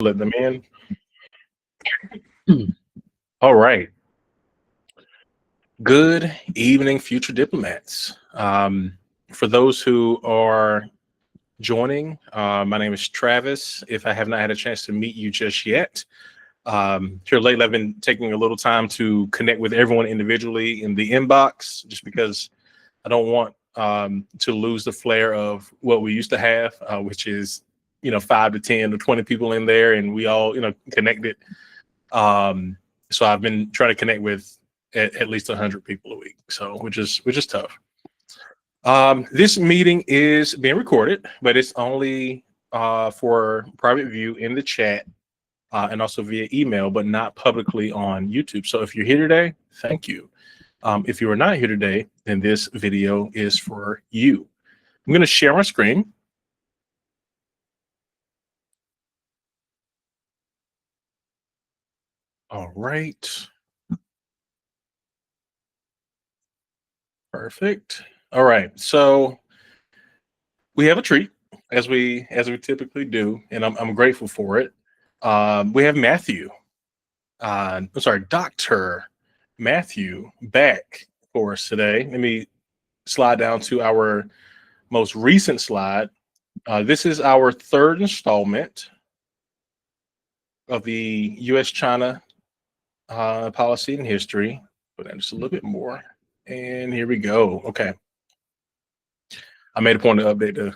Let them in. All right. Good evening, future diplomats. For those who are joining, my name is Travis. If I have not had a chance to meet you just yet, here lately I've been taking a little time to connect with everyone individually in the inbox, just because I don't want to lose the flair of what we used to have, which is 5 to 10 to 20 people in there, and we all connected. So I've been trying to connect with at least 100 people a week, so which is tough. This meeting is being recorded, but it's only for private view in the chat and also via email, but not publicly on YouTube. So if you're here today, thank you. If you are not here today, then this video is for you. I'm going to share my screen. All right. Perfect. All right. So we have a treat, as we typically do, and I'm grateful for it. We have Matthew. Dr. Matthew back for us today. Let me slide down to our most recent slide. This is our third installment of the U.S.-China policy and history. Put that just a little bit more. And here we go. Okay. I made a point to update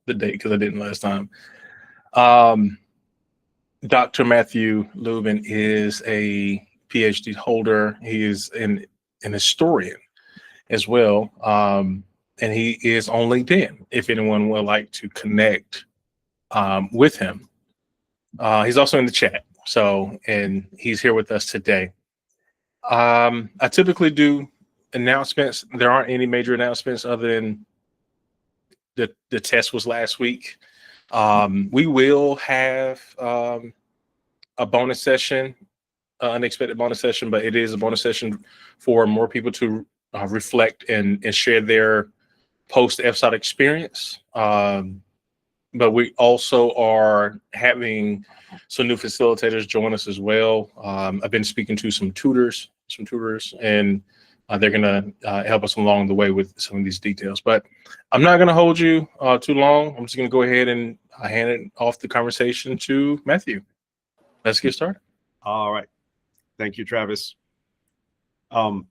the date because I didn't last time. Dr. Matthew Lubin is a PhD holder. He is an historian as well. And he is on LinkedIn if anyone would like to connect with him. He's also in the chat. And he's here with us today. I typically do announcements. There aren't any major announcements other than the test was last week. We will have a bonus session, unexpected bonus session, but it is a bonus session for more people to reflect and share their post FSOT experience. But we also are having some new facilitators join us as well. I've been speaking to some tutors, and they're going to help us along the way with some of these details. But I'm not going to hold you too long. I'm just going to go ahead and hand it off the conversation to Matthew. Let's get started. All right. Thank you, Travis. And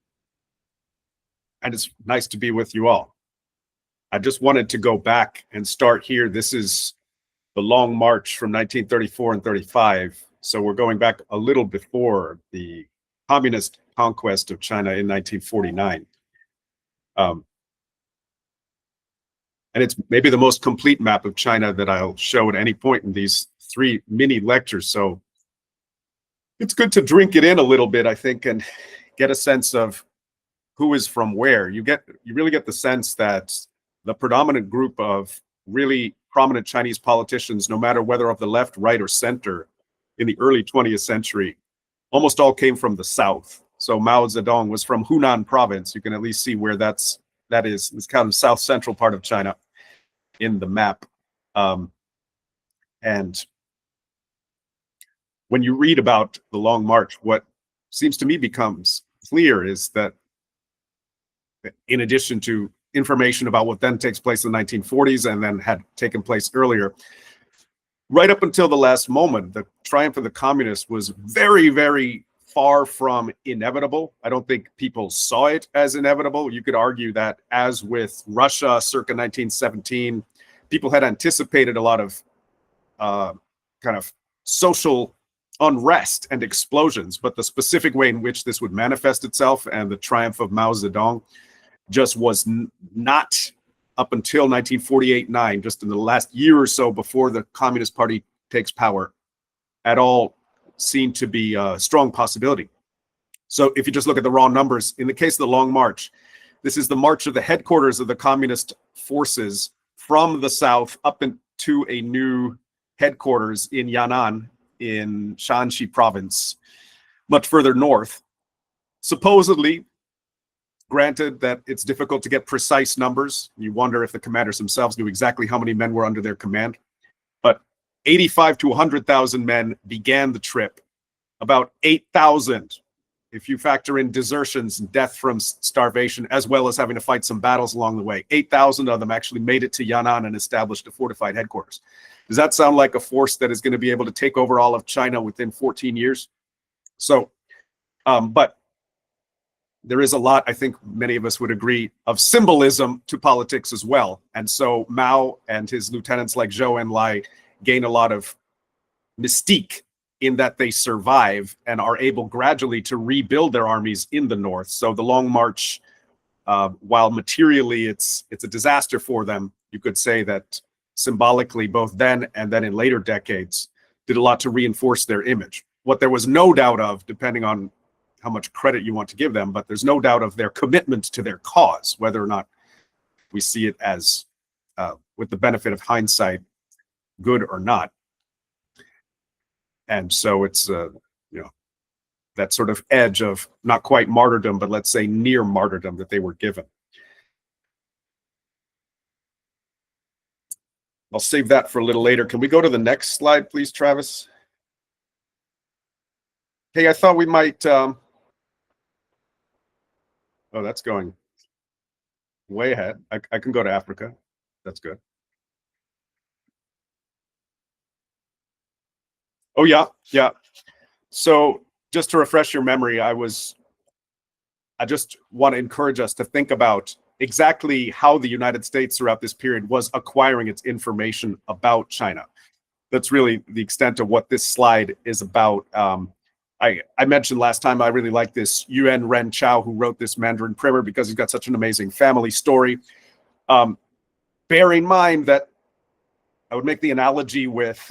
it's nice to be with you all. I just wanted to go back and start here. This is the Long March from 1934 and 35. So we're going back a little before the communist conquest of China in 1949. And it's maybe the most complete map of China that I'll show at any point in these 3 mini lectures. So it's good to drink it in a little bit, I think, and get a sense of who is from where. You really get the sense that the predominant group of really prominent Chinese politicians, no matter whether of the left, right, or center in the early 20th century, almost all came from the south. So Mao Zedong was from Hunan province. You can at least see where that is. It's kind of south central part of China in the map. And when you read about the Long March, what seems to me becomes clear is that in addition to information about what then takes place in the 1940s and then had taken place earlier, right up until the last moment, the triumph of the communists was very, very far from inevitable. I don't think people saw it as inevitable. You could argue that, as with Russia circa 1917, people had anticipated a lot of kind of social unrest and explosions, but the specific way in which this would manifest itself and the triumph of Mao Zedong just was not up until 1948-9, just in the last year or so before the Communist Party takes power, at all seen to be a strong possibility. So if you just look at the raw numbers, in the case of the Long March, this is the march of the headquarters of the communist forces from the south up into a new headquarters in Yan'an in Shanxi province, much further north. Supposedly, granted that it's difficult to get precise numbers, you wonder if the commanders themselves knew exactly how many men were under their command, but 85 to 100,000 men began the trip. About 8,000, if you factor in desertions and death from starvation, as well as having to fight some battles along the way, 8,000 of them actually made it to Yan'an and established a fortified headquarters. Does that sound like a force that is going to be able to take over all of China within 14 years? So, but there is a lot, I think many of us would agree, of symbolism to politics as well. And so Mao and his lieutenants like Zhou Enlai gain a lot of mystique in that they survive and are able gradually to rebuild their armies in the north. So the Long March, while materially it's a disaster for them, you could say that symbolically, both then and then in later decades, did a lot to reinforce their image. What there was no doubt of, depending on how much credit you want to give them, but there's no doubt of their commitment to their cause, whether or not we see it as, with the benefit of hindsight, good or not. And so it's, that sort of edge of not quite martyrdom, but let's say near martyrdom that they were given. I'll save that for a little later. Can we go to the next slide, please, Travis? Hey, I thought we might, oh, that's going way ahead. I can go to Africa. That's good. Oh, yeah, yeah. So just to refresh your memory, I just want to encourage us to think about exactly how the United States throughout this period was acquiring its information about China. That's really the extent of what this slide is about. I mentioned last time I really like this Yuan Ren Chao, who wrote this Mandarin primer because he's got such an amazing family story. Bear in mind that I would make the analogy with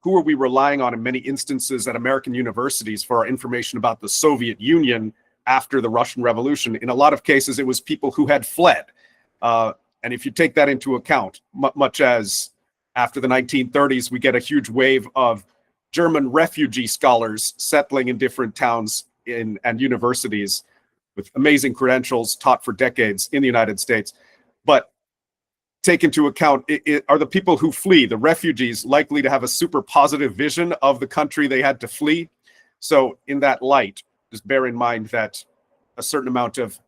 who are we relying on in many instances at American universities for our information about the Soviet Union after the Russian Revolution? In a lot of cases, it was people who had fled. And if you take that into account, much as after the 1930s, we get a huge wave of German refugee scholars settling in different towns and universities with amazing credentials, taught for decades in the United States. But take into account, are the people who flee, the refugees, likely to have a super positive vision of the country they had to flee? So in that light, just bear in mind that a certain amount of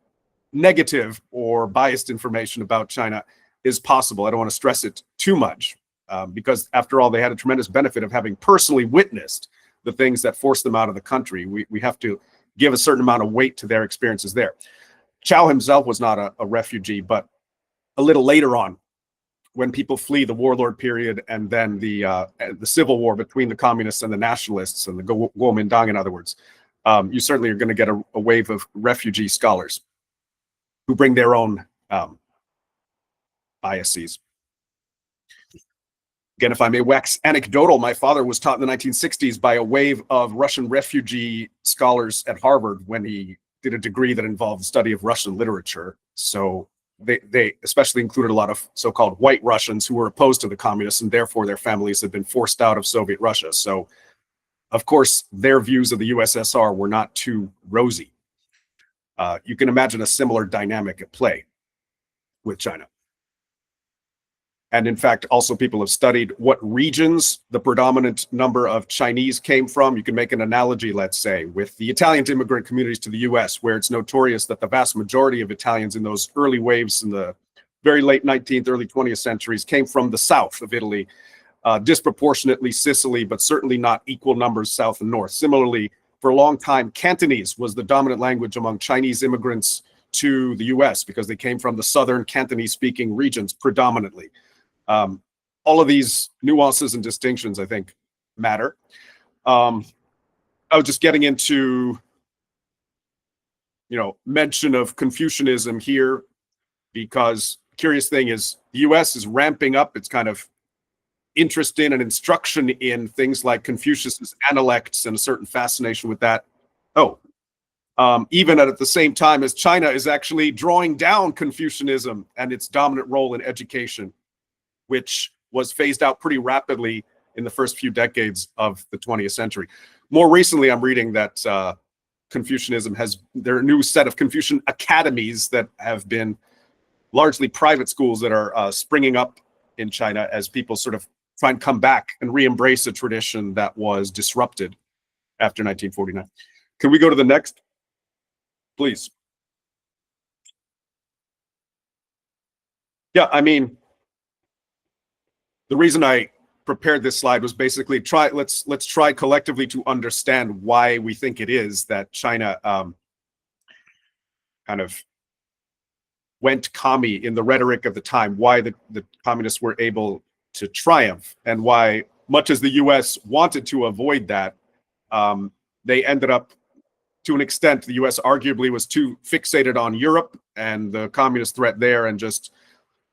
negative or biased information about China is possible. I don't want to stress it too much because after all, they had a tremendous benefit of having personally witnessed the things that forced them out of the country. We have to give a certain amount of weight to their experiences there. Chao himself was not a refugee, but a little later on, when people flee the warlord period and then the civil war between the communists and the nationalists and the Kuomintang, in other words, you certainly are going to get a wave of refugee scholars who bring their own biases. Again, if I may wax anecdotal, my father was taught in the 1960s by a wave of Russian refugee scholars at Harvard when he did a degree that involved the study of Russian literature. So they especially included a lot of so-called white Russians who were opposed to the communists, and therefore their families had been forced out of Soviet Russia. So, of course, their views of the USSR were not too rosy. You can imagine a similar dynamic at play with China. And in fact, also people have studied what regions the predominant number of Chinese came from. You can make an analogy, let's say, with the Italian immigrant communities to the US, where it's notorious that the vast majority of Italians in those early waves in the very late 19th, early 20th centuries came from the south of Italy, disproportionately Sicily, but certainly not equal numbers south and north. Similarly, for a long time, Cantonese was the dominant language among Chinese immigrants to the US because they came from the southern Cantonese-speaking regions predominantly. All of these nuances and distinctions, I think, matter. I was just getting into, mention of Confucianism here because curious thing is the US is ramping up its kind of interest in and instruction in things like Confucius's Analects and a certain fascination with that. Even at the same time as China is actually drawing down Confucianism and its dominant role in education, which was phased out pretty rapidly in the first few decades of the 20th century. More recently, I'm reading that Confucianism there are a new set of Confucian academies that have been largely private schools that are springing up in China as people sort of try and come back and re-embrace a tradition that was disrupted after 1949. Can we go to the next, please? Yeah, I mean, the reason I prepared this slide was basically let's try collectively to understand why we think it is that China kind of went commie in the rhetoric of the time, why the communists were able to triumph, and why, much as the US wanted to avoid that, they ended up, to an extent, the US arguably was too fixated on Europe and the communist threat there and just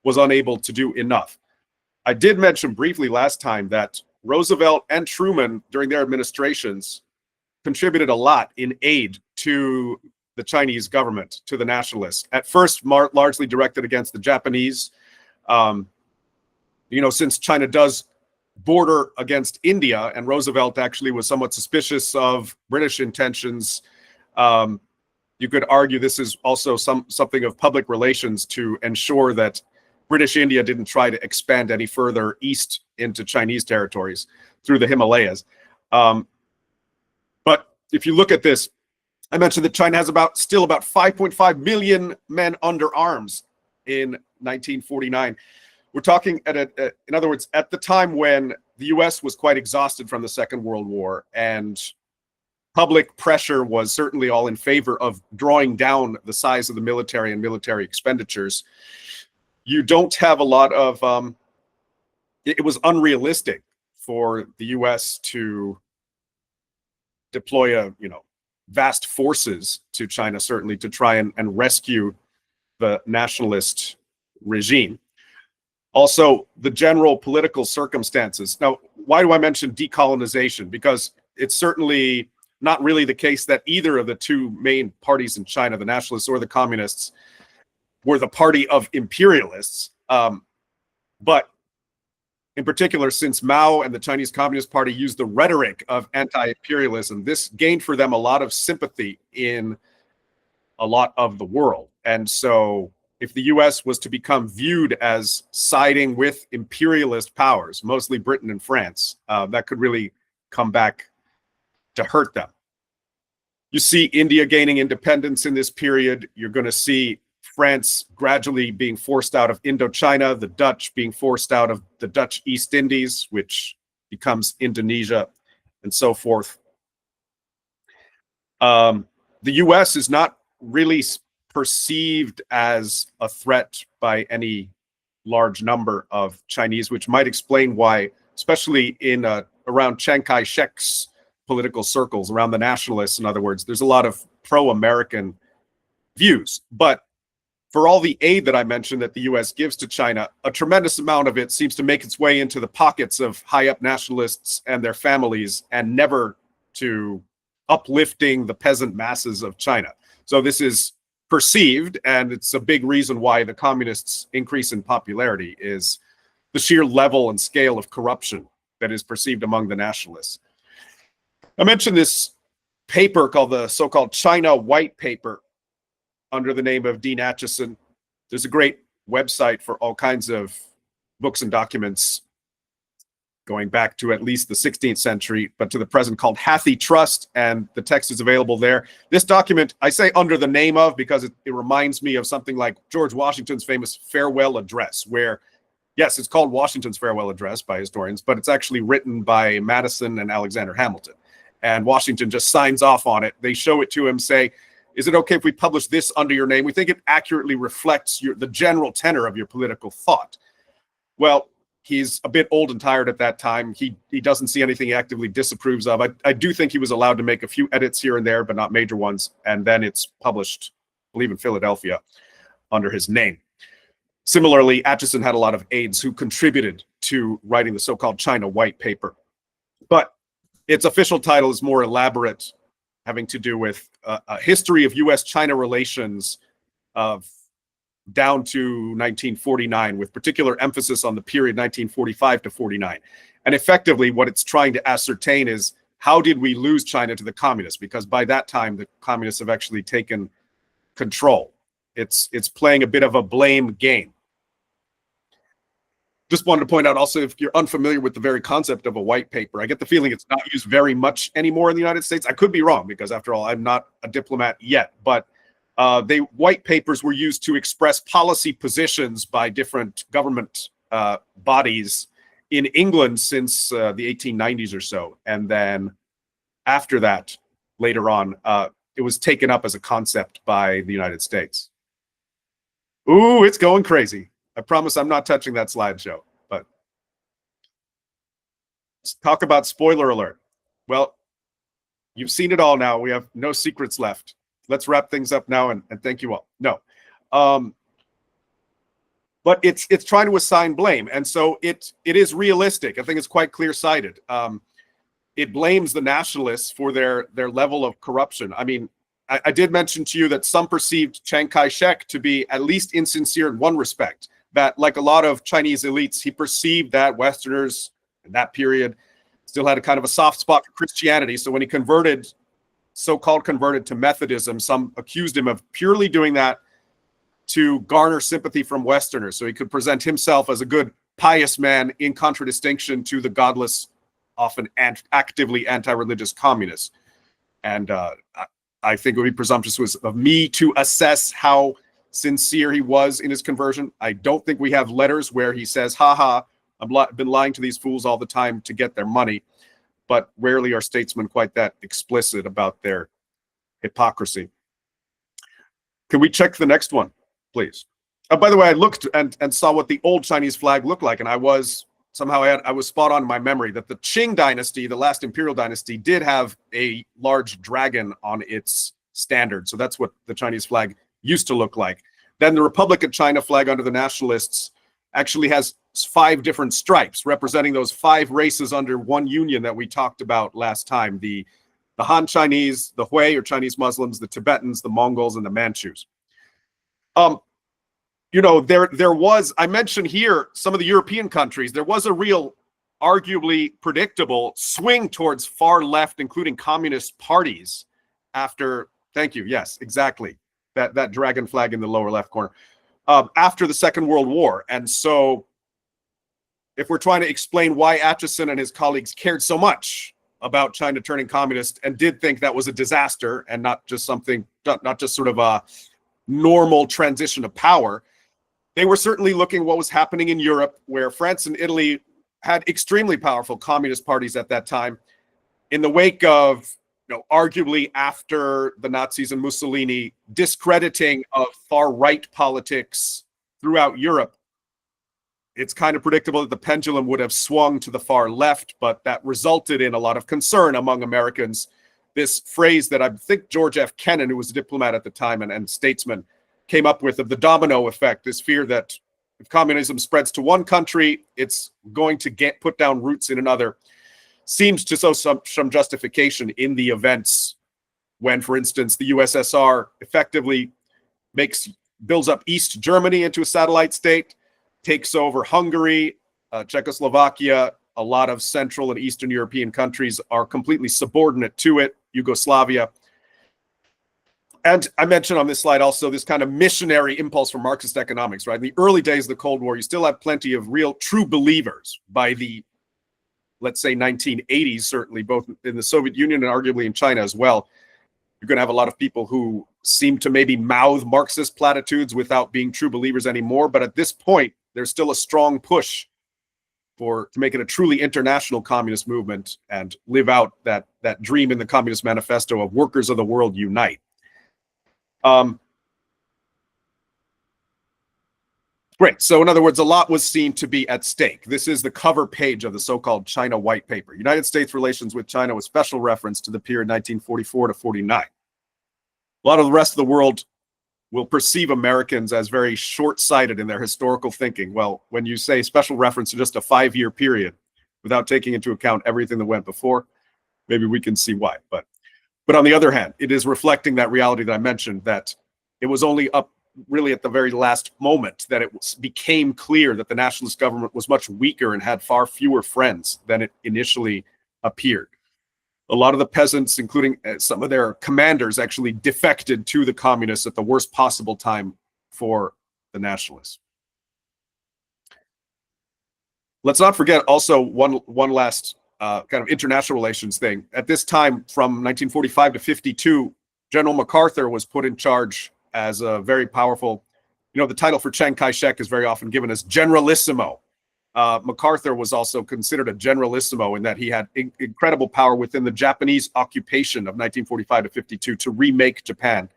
was unable to do enough. I did mention briefly last time that Roosevelt and Truman, during their administrations, contributed a lot in aid to the Chinese government, to the nationalists. At first, largely directed against the Japanese. Since China does border against India, and Roosevelt actually was somewhat suspicious of British intentions, you could argue this is also something of public relations to ensure that British India didn't try to expand any further east into Chinese territories through the Himalayas. But if you look at this, I mentioned that China has still about 5.5 million men under arms in 1949. We're talking in other words, at the time when the US was quite exhausted from the Second World War, and public pressure was certainly all in favor of drawing down the size of the military and military expenditures. You don't have a lot of, it was unrealistic for the US to deploy vast forces to China, certainly to try and rescue the nationalist regime. Also, the general political circumstances. Now, why do I mention decolonization? Because it's certainly not really the case that either of the two main parties in China, the nationalists or the communists, were the party of imperialists. But in particular, since Mao and the Chinese Communist Party used the rhetoric of anti-imperialism, this gained for them a lot of sympathy in a lot of the world. And so if the US was to become viewed as siding with imperialist powers, mostly Britain and France, that could really come back to hurt them. You see India gaining independence in this period. You're going to see France gradually being forced out of Indochina, the Dutch being forced out of the Dutch East Indies, which becomes Indonesia, and so forth. The US is not really perceived as a threat by any large number of Chinese, which might explain why, especially in around Chiang Kai-shek's political circles, around the nationalists, in other words, there's a lot of pro-American views. But for all the aid that I mentioned that the US gives to China, a tremendous amount of it seems to make its way into the pockets of high-up nationalists and their families, and never to uplifting the peasant masses of China. So this is perceived, and it's a big reason why the communists' increase in popularity is the sheer level and scale of corruption that is perceived among the nationalists. I mentioned this paper called the so-called China White Paper, under the name of Dean Acheson. There's a great website for all kinds of books and documents going back to at least the 16th century, but to the present, called Hathi Trust, and the text is available there. This document, I say under the name of, because it reminds me of something like George Washington's famous farewell address, where, yes, it's called Washington's farewell address by historians, but it's actually written by Madison and Alexander Hamilton. And Washington just signs off on it. They show it to him, say, is it okay if we publish this under your name? We think it accurately reflects the general tenor of your political thought. Well, he's a bit old and tired at that time. He doesn't see anything he actively disapproves of. I do think he was allowed to make a few edits here and there, but not major ones. And then it's published, I believe, in Philadelphia under his name. Similarly, Acheson had a lot of aides who contributed to writing the so-called China White Paper. But its official title is more elaborate, having to do with a history of US-China relations down to 1949, with particular emphasis on the period 1945 to 49. And effectively, what it's trying to ascertain is, how did we lose China to the communists? Because by that time, the communists have actually taken control. It's playing a bit of a blame game. Just wanted to point out also, if you're unfamiliar with the very concept of a white paper, I get the feeling it's not used very much anymore in the United States. I could be wrong, because after all, I'm not a diplomat yet, but white papers were used to express policy positions by different government bodies in England since the 1890s or so. And then after that, later on, it was taken up as a concept by the United States. Ooh, it's going crazy. I promise I'm not touching that slideshow, but let's talk about spoiler alert. Well, you've seen it all now. We have no secrets left. Let's wrap things up now, and thank you all. No. But it's trying to assign blame. And so it is realistic. I think it's quite clear-sighted. It blames the nationalists for their level of corruption. I mean, I did mention to you that some perceived Chiang Kai-shek to be at least insincere in one respect, that like a lot of Chinese elites, he perceived that Westerners in that period still had a kind of a soft spot for Christianity. So when he converted, so-called converted to Methodism, some accused him of purely doing that to garner sympathy from Westerners, so he could present himself as a good, pious man in contradistinction to the godless, often actively anti-religious communists. And I think it would be presumptuous of me to assess how sincere he was in his conversion. I don't think we have letters where he says, "Ha, I've been lying to these fools all the time to get their money." But rarely are statesmen quite that explicit about their hypocrisy. Can we check the next one, please? By the way, I looked and saw what the old Chinese flag looked like, and I was spot on in my memory that the Qing dynasty, the last imperial dynasty, did have a large dragon on its standard. So that's what the Chinese flag used to look like. Then the Republic of China flag under the nationalists actually has 5 different stripes representing those 5 races under one union that we talked about last time: the Han Chinese, the Hui or Chinese Muslims, the Tibetans, the Mongols, and the Manchus. You know, there was, I mentioned here some of the European countries, there was a real, arguably predictable swing towards far left, including communist parties after, thank you, yes, exactly, that dragon flag in the lower left corner, after the Second World War. And so if we're trying to explain why Acheson and his colleagues cared so much about China turning communist and did think that was a disaster and not just something, not just sort of a normal transition of power, they were certainly looking at what was happening in Europe, where France and Italy had extremely powerful communist parties at that time. In the wake of, arguably after the Nazis and Mussolini discrediting of far-right politics throughout Europe, it's kind of predictable that the pendulum would have swung to the far left, but that resulted in a lot of concern among Americans. This phrase that I think George F. Kennan, who was a diplomat at the time and statesman, came up with, of the domino effect, this fear that if communism spreads to one country, it's going to put down roots in another, seems to show some justification in the events when, for instance, the USSR effectively builds up East Germany into a satellite state, takes over Hungary, Czechoslovakia. A lot of Central and Eastern European countries are completely subordinate to it, Yugoslavia. And I mentioned on this slide also this kind of missionary impulse for Marxist economics, right? In the early days of the Cold War, you still have plenty of real true believers. By the, let's say, 1980s, certainly, both in the Soviet Union and arguably in China as well, you're going to have a lot of people who seem to maybe mouth Marxist platitudes without being true believers anymore. But at this point, there's still a strong push to make it a truly international communist movement and live out that dream in the Communist Manifesto of workers of the world unite. Great. So in other words, a lot was seen to be at stake. This is the cover page of the so-called China White Paper. United States relations with China with special reference to the period 1944 to 49. A lot of the rest of the world will perceive Americans as very short-sighted in their historical thinking. Well, when you say special reference to just a 5-year period without taking into account everything that went before, maybe we can see why. But on the other hand, it is reflecting that reality that I mentioned, that it was only up really at the very last moment that it became clear that the nationalist government was much weaker and had far fewer friends than it initially appeared. A lot of the peasants, including some of their commanders, actually defected to the communists at the worst possible time for the nationalists. Let's not forget also one last kind of international relations thing. At this time, from 1945 to 52, General MacArthur was put in charge as a very powerful, the title for Chiang Kai-shek is very often given as Generalissimo. MacArthur was also considered a generalissimo in that he had incredible power within the Japanese occupation of 1945 to 52 to remake Japan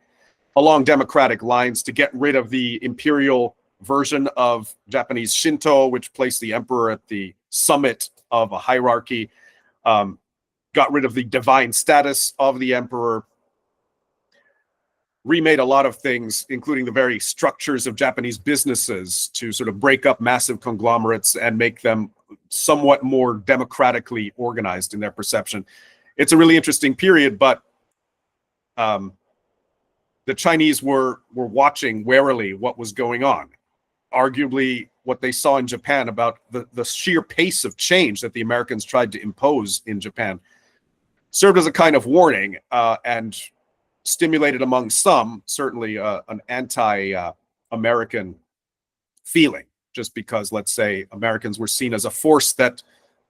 along democratic lines, to get rid of the imperial version of Japanese Shinto, which placed the emperor at the summit of a hierarchy, got rid of the divine status of the emperor, remade a lot of things, including the very structures of Japanese businesses, to sort of break up massive conglomerates and make them somewhat more democratically organized in their perception. It's a really interesting period, but the Chinese were watching warily what was going on. Arguably, what they saw in Japan about the sheer pace of change that the Americans tried to impose in Japan served as a kind of warning, and stimulated among some, certainly an anti-American feeling, just because, let's say, Americans were seen as a force that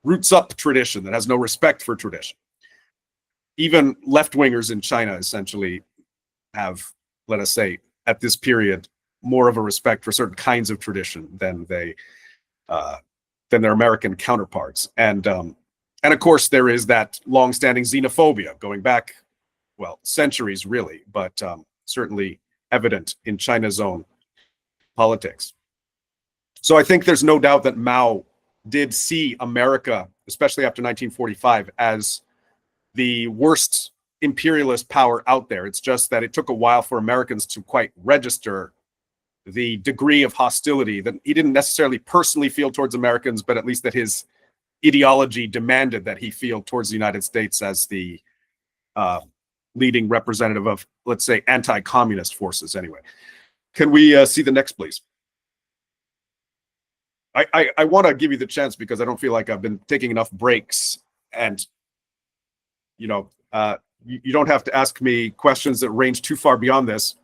roots up tradition, that has no respect for tradition. Even left-wingers in China essentially have, let us say, at this period, more of a respect for certain kinds of tradition than their American counterparts. And of course, there is that long-standing xenophobia going back, well, centuries really, but certainly evident in China's own politics. So I think there's no doubt that Mao did see America, especially after 1945, as the worst imperialist power out there. It's just that it took a while for Americans to quite register the degree of hostility that he didn't necessarily personally feel towards Americans, but at least that his ideology demanded that he feel towards the United States as the leading representative of, let's say, anti-communist forces. Anyway, can we see the next, please? I want to give you the chance because I don't feel like I've been taking enough breaks, and you don't have to ask me questions that range too far beyond this,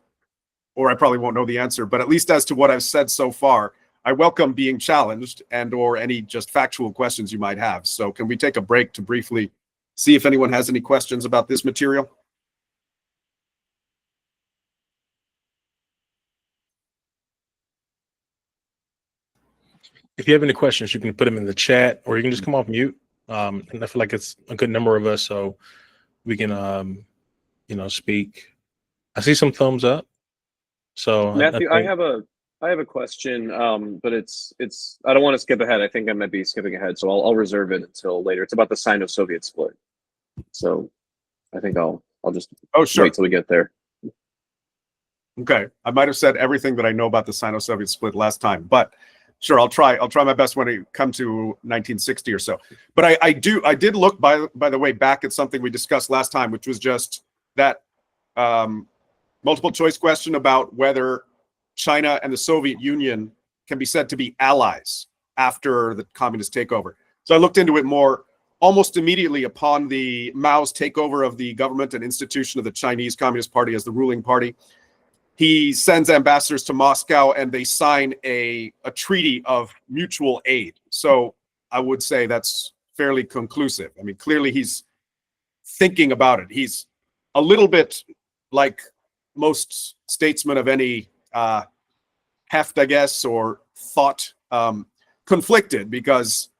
or I probably won't know the answer. But at least as to what I've said so far, I welcome being challenged and or any just factual questions you might have. So can we take a break to briefly see if anyone has any questions about this material? If you have any questions, you can put them in the chat, or you can just come off mute. And I feel like it's a good number of us, so we can, speak. I see some thumbs up. So Matthew, I have a question, but it's I don't want to skip ahead. I think I might be skipping ahead, so I'll reserve it until later. It's about the Sino-Soviet split. So I think I'll just wait till we get there. Okay, I might have said everything that I know about the Sino-Soviet split last time, but sure, I'll try my best when it come to 1960 or so. But I did look, by the way, back at something we discussed last time, which was just that multiple choice question about whether China and the Soviet Union can be said to be allies after the communist takeover. So I looked into it more. Almost immediately upon the Mao's takeover of the government and institution of the Chinese Communist Party as the ruling party, he sends ambassadors to Moscow and they sign a treaty of mutual aid. So I would say that's fairly conclusive. I mean, clearly he's thinking about it. He's a little bit like most statesmen of any heft, I guess, or thought, conflicted, because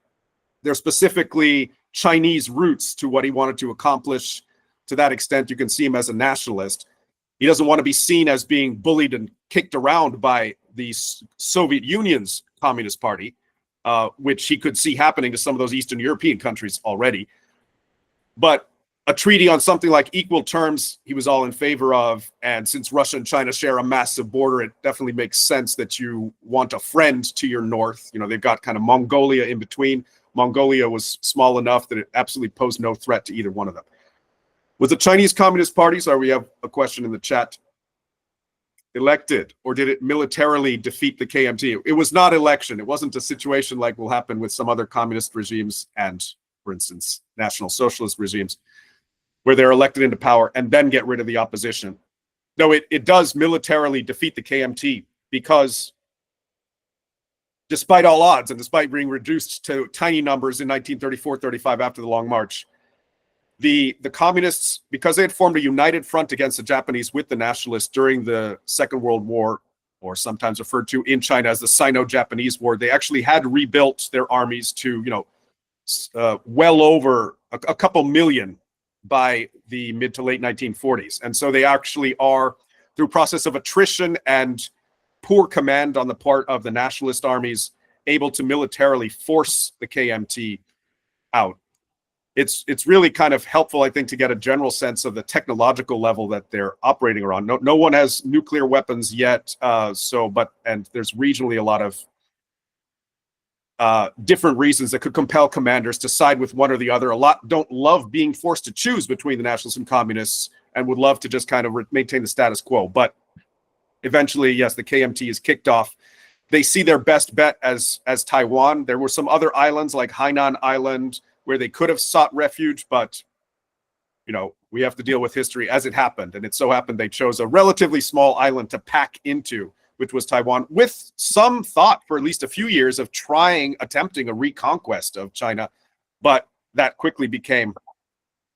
they're specifically Chinese roots to what he wanted to accomplish. To that extent, you can see him as a nationalist. He doesn't want to be seen as being bullied and kicked around by the Soviet Union's Communist Party, which he could see happening to some of those Eastern European countries already. But a treaty on something like equal terms, he was all in favor of. And since Russia and China share a massive border, it definitely makes sense that you want a friend to your north. They've got kind of Mongolia in between. Mongolia was small enough that it absolutely posed no threat to either one of them. Was the Chinese Communist Party, sorry, we have a question in the chat, elected, or did it militarily defeat the KMT? It was not election. It wasn't a situation like will happen with some other communist regimes and, for instance, National Socialist regimes, where they're elected into power and then get rid of the opposition. No, it does militarily defeat the KMT because despite all odds and despite being reduced to tiny numbers in 1934-35 after the Long March, the communists, because they had formed a united front against the Japanese with the nationalists during the Second World War, or sometimes referred to in China as the Sino-Japanese War, they actually had rebuilt their armies to, well over a couple million by the mid to late 1940s. And so they actually are, through process of attrition and poor command on the part of the nationalist armies, able to militarily force the KMT out. It's really kind of helpful, I think, to get a general sense of the technological level that they're operating around. No one has nuclear weapons yet, and there's regionally a lot of different reasons that could compel commanders to side with one or the other. A lot don't love being forced to choose between the nationalists and communists and would love to just kind of maintain the status quo. But eventually, yes, the KMT is kicked off. They see their best bet as Taiwan. There were some other islands like Hainan Island where they could have sought refuge, but we have to deal with history as it happened. And it so happened they chose a relatively small island to pack into, which was Taiwan, with some thought for at least a few years of attempting a reconquest of China. But that quickly became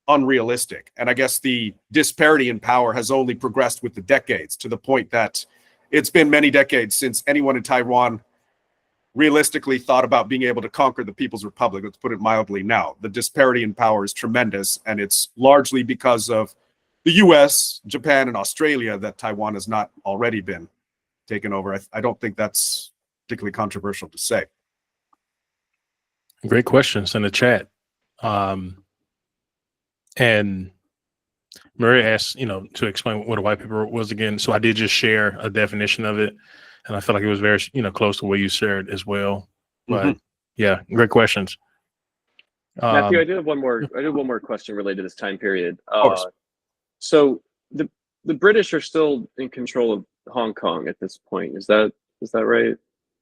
unrealistic. And I guess the disparity in power has only progressed with the decades, to the point that it's been many decades since anyone in Taiwan realistically thought about being able to conquer the People's Republic. Let's put it mildly now. The disparity in power is tremendous, and it's largely because of the US, Japan, and Australia that Taiwan has not already been taken over. I don't think that's particularly controversial to say. Great questions in the chat. And Murray asked, to explain what a white paper was again. So I did just share a definition of it, and I feel like it was very, close to what you shared as well. But yeah, great questions. Matthew, I do have one more question related to this time period. So the British are still in control of Hong Kong at this point. Is that right?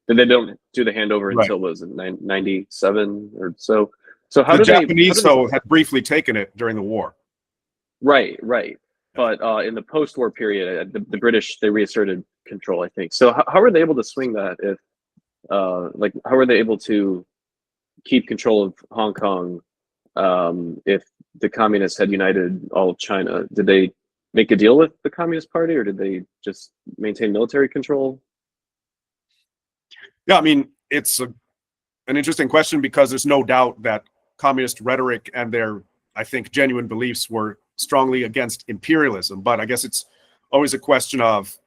And they don't do the handover until was it 97 or so? So how the do Japanese had briefly taken it during the war. Right. But in the post-war period, the British, they reasserted control, I think. So how are they able to swing that? If how are they able to keep control of Hong Kong if the communists had united all of China? Did they make a deal with the Communist Party, or did they just maintain military control? Yeah, I mean, it's an interesting question, because there's no doubt that communist rhetoric and their, I think, genuine beliefs were strongly against imperialism. But I guess it's always a question of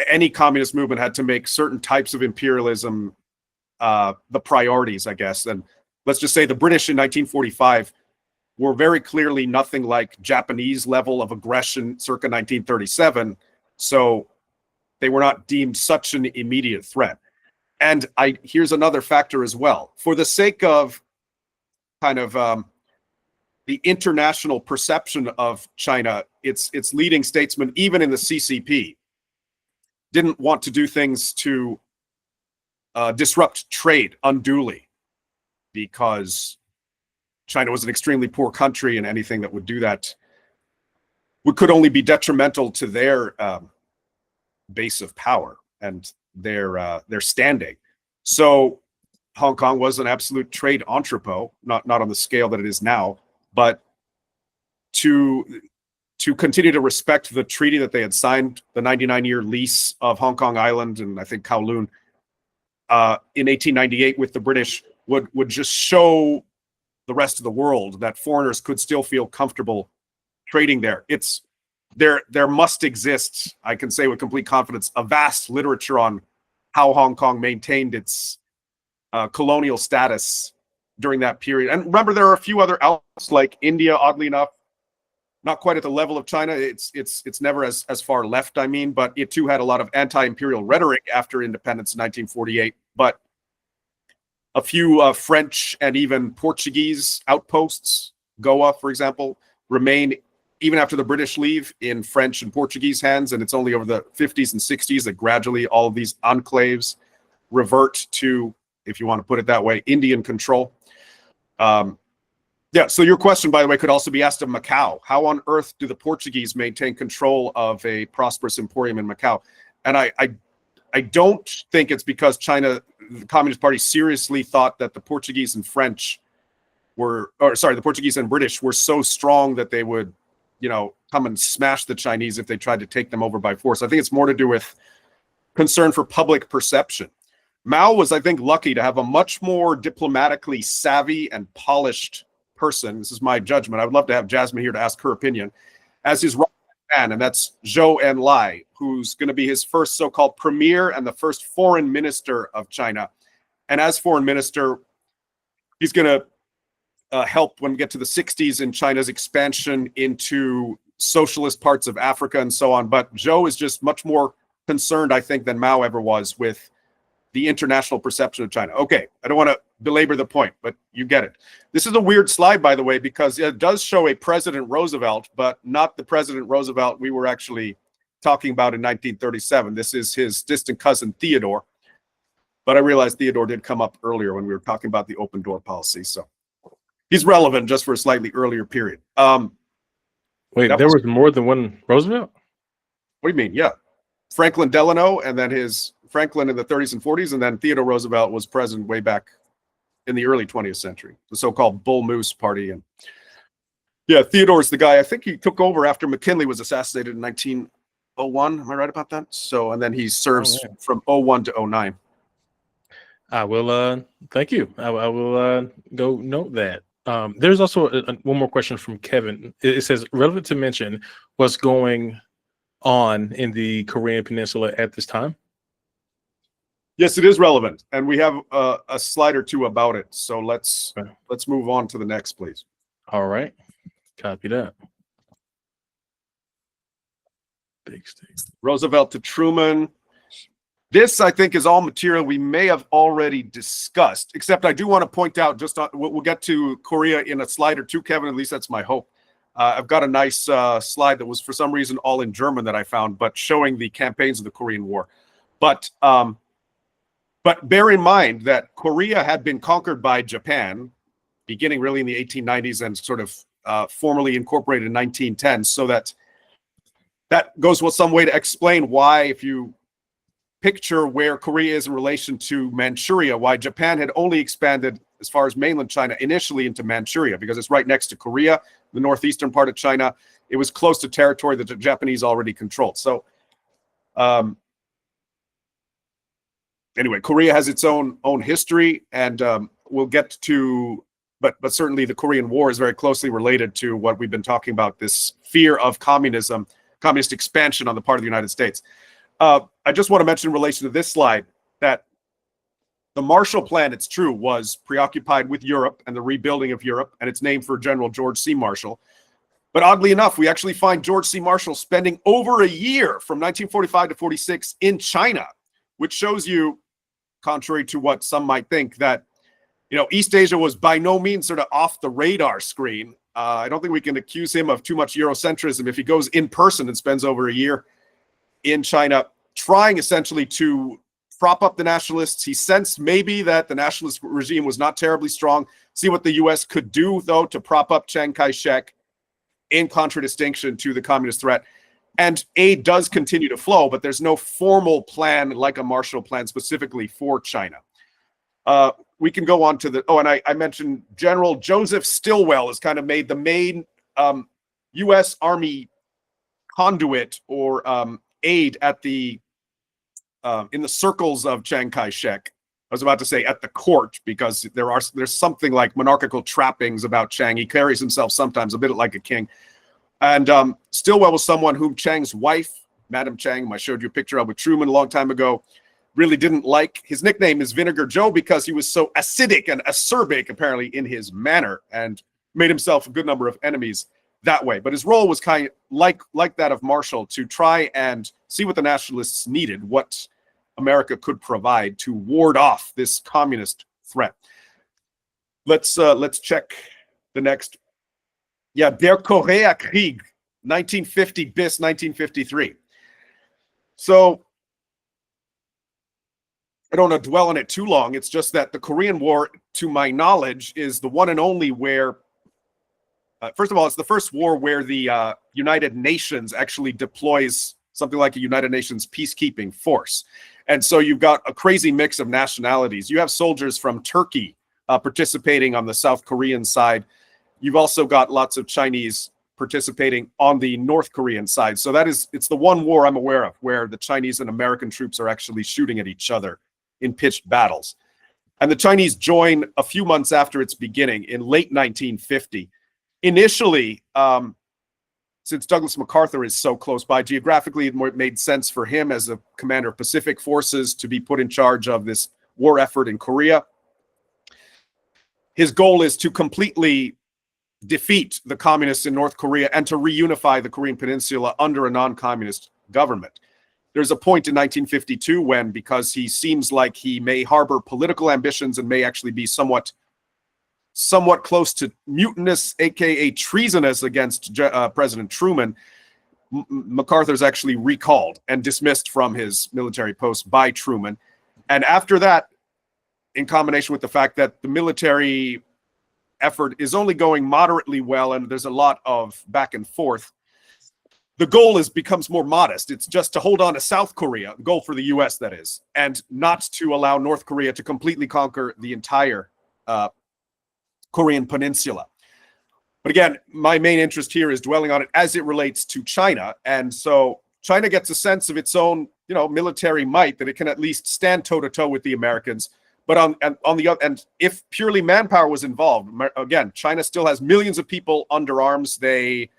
any communist movement had to make certain types of imperialism the priorities, I guess. And let's just say the British in 1945 were very clearly nothing like Japanese level of aggression circa 1937. So they were not deemed such an immediate threat. And here's another factor as well. For the sake of kind of the international perception of China, its leading statesmen, even in the CCP, didn't want to do things to disrupt trade unduly, because China was an extremely poor country, and anything that would do that could only be detrimental to their base of power and their standing. So Hong Kong was an absolute trade entrepot, not on the scale that it is now, but to continue to respect the treaty that they had signed, the 99-year lease of Hong Kong Island and I think Kowloon in 1898 with the British would just show the rest of the world that foreigners could still feel comfortable trading there. There must exist, I can say with complete confidence, a vast literature on how Hong Kong maintained its colonial status during that period. And remember, there are a few other outlets like India, oddly enough, not quite at the level of China. It's never as far left, I mean, but it too had a lot of anti-imperial rhetoric after independence in 1948. But a few French and even Portuguese outposts, Goa, for example, remain even after the British leave in French and Portuguese hands. And it's only over the 50s and 60s that gradually all of these enclaves revert to, if you want to put it that way, Indian control. Yeah, so your question, by the way, could also be asked of Macau. How on earth do the Portuguese maintain control of a prosperous emporium in Macau? And I don't think it's because China, the Communist Party seriously thought that the Portuguese and the Portuguese and British were so strong that they would, come and smash the Chinese if they tried to take them over by force. I think it's more to do with concern for public perception. Mao was, I think, lucky to have a much more diplomatically savvy and polished person. This is my judgment. I would love to have Jasmine here to ask her opinion as his right man, and that's Zhou Enlai, who's going to be his first so-called premier and the first foreign minister of China. And as foreign minister, he's going to help when we get to the 60s in China's expansion into socialist parts of Africa and so on. But Zhou is just much more concerned, I think, than Mao ever was with the international perception of China. Okay, I don't want to belabor the point, but you get it. This is a weird slide, by the way, because it does show a President Roosevelt, but not the President Roosevelt we were actually talking about in 1937. This is his distant cousin, Theodore. But I realized Theodore did come up earlier when we were talking about the open door policy. So he's relevant just for a slightly earlier period. Wait, there was more than one Roosevelt? What do you mean? Yeah. Franklin Delano, and then his Franklin in the 30s and 40s, and then Theodore Roosevelt was president way back in the early 20th century, the so-called Bull Moose Party. And yeah, Theodore's the guy. I think he took over after McKinley was assassinated in 1901. Am I right about that? So, and then he serves from 01 to 09. I will, thank you. I will go note that. There's also one more question from Kevin. It says, relevant to mention what's going on in the Korean Peninsula at this time? Yes, it is relevant, and we have a slide or two about it. So let's move on to the next, please. All right, copy that. Big stick. Roosevelt to Truman. This, I think, is all material we may have already discussed, except I do want to point out, we'll get to Korea in a slide or two, Kevin, at least that's my hope. I've got a nice slide that was, for some reason, all in German that I found, but showing the campaigns of the Korean War. But bear in mind that Korea had been conquered by Japan, beginning really in the 1890s and sort of formally incorporated in 1910, so that goes with some way to explain why, if you picture where Korea is in relation to Manchuria, why Japan had only expanded as far as mainland China initially into Manchuria, because it's right next to Korea, the northeastern part of China. It was close to territory that the Japanese already controlled. So anyway, Korea has its own history, and we'll get to, but certainly the Korean War is very closely related to what we've been talking about, this fear of communism, communist expansion on the part of the United States. I just want to mention in relation to this slide that the Marshall Plan, it's true, was preoccupied with Europe and the rebuilding of Europe, and it's named for General George C. Marshall. But oddly enough, we actually find George C. Marshall spending over a year from 1945 to 46 in China, which shows you, contrary to what some might think, that East Asia was by no means sort of off the radar screen. I don't think we can accuse him of too much Eurocentrism if he goes in person and spends over a year in China, trying essentially to prop up the nationalists. He sensed maybe that the nationalist regime was not terribly strong. See what the U.S. could do, though, to prop up Chiang Kai-shek in contradistinction to the communist threat. And aid does continue to flow, but there's no formal plan like a Marshall Plan specifically for China. We can go on to the, and I mentioned General Joseph Stilwell has kind of made the main U.S. Army conduit or aid at the in the circles of Chiang Kai-shek. I was about to say at the court, because there's something like monarchical trappings about Chiang. He carries himself sometimes a bit like a king. And Stilwell was someone whom Chiang's wife, Madam Chiang, whom I showed you a picture of with Truman a long time ago, really didn't like. His nickname is Vinegar Joe because he was so acidic and acerbic, apparently, in his manner, and made himself a good number of enemies that way. But his role was kind of like that of Marshall, to try and see what the nationalists needed, what America could provide to ward off this communist threat. Let's check the next. Yeah, Der Koreakrieg, 1950 bis 1953. So I don't want to dwell on it too long. It's just that the Korean War, to my knowledge, is the one and only where, first of all, it's the first war where the United Nations actually deploys something like a United Nations peacekeeping force. And so you've got a crazy mix of nationalities. You have soldiers from Turkey participating on the South Korean side. You've also got lots of Chinese participating on the North Korean side. So it's the one war I'm aware of where the Chinese and American troops are actually shooting at each other in pitched battles. And the Chinese join a few months after its beginning in late 1950. Initially, since Douglas MacArthur is so close by geographically, it made sense for him as a commander of Pacific forces to be put in charge of this war effort in Korea. His goal is to completely defeat the communists in North Korea and to reunify the Korean Peninsula under a non-communist government. There's a point in 1952 when, because he seems like he may harbor political ambitions and may actually be somewhat close to mutinous, aka treasonous against President Truman, MacArthur's actually recalled and dismissed from his military post by Truman. And after that, in combination with the fact that the military effort is only going moderately well and there's a lot of back and forth, the goal becomes more modest. It's just to hold on to South Korea, the goal for the US, that is, and not to allow North Korea to completely conquer the entire Korean peninsula. But again, my main interest here is dwelling on it as it relates to China. And so China gets a sense of its own, military might, that it can at least stand toe-to-toe with the Americans. But on the other, and if purely manpower was involved, again, China still has millions of people under arms. They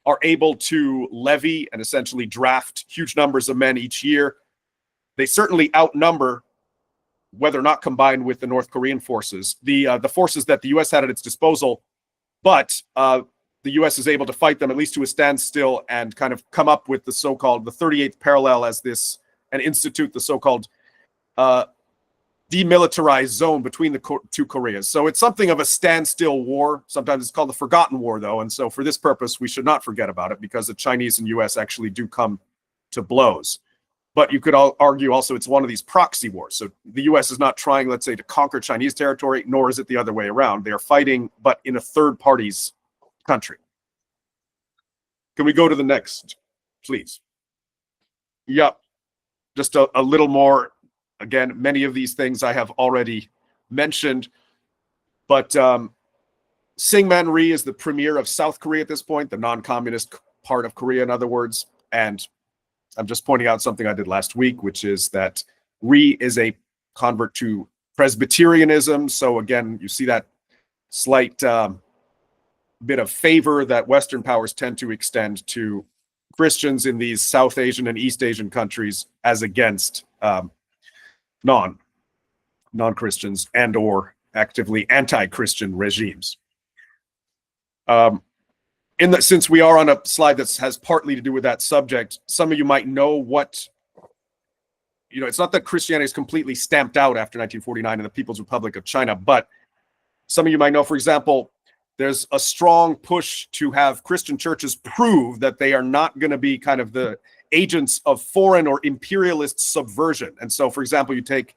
are able to levy and essentially draft huge numbers of men each year. They certainly outnumber, whether or not combined with the North Korean forces, the forces that the U.S. had at its disposal. But the U.S. is able to fight them at least to a standstill and kind of come up with the 38th parallel and institute the so-called demilitarized zone between the two Koreas. So it's something of a standstill war. Sometimes it's called the forgotten war, though. And so for this purpose, we should not forget about it, because the Chinese and U.S. actually do come to blows. But you could argue also it's one of these proxy wars. So the U.S. is not trying, let's say, to conquer Chinese territory, nor is it the other way around. They are fighting, but in a third party's country. Can we go to the next, please? Yep. Just a little more. Again, many of these things I have already mentioned. But Syngman Rhee is the premier of South Korea at this point, the non-communist part of Korea, in other words. And I'm just pointing out something I did last week, which is that Rhee is a convert to Presbyterianism. So again, you see that slight bit of favor that Western powers tend to extend to Christians in these South Asian and East Asian countries as against non-Christians and or actively anti-Christian regimes. Since we are on a slide that has partly to do with that subject, some of you might know it's not that Christianity is completely stamped out after 1949 in the People's Republic of China, but some of you might know, for example, there's a strong push to have Christian churches prove that they are not going to be kind of the agents of foreign or imperialist subversion. And so, for example, you take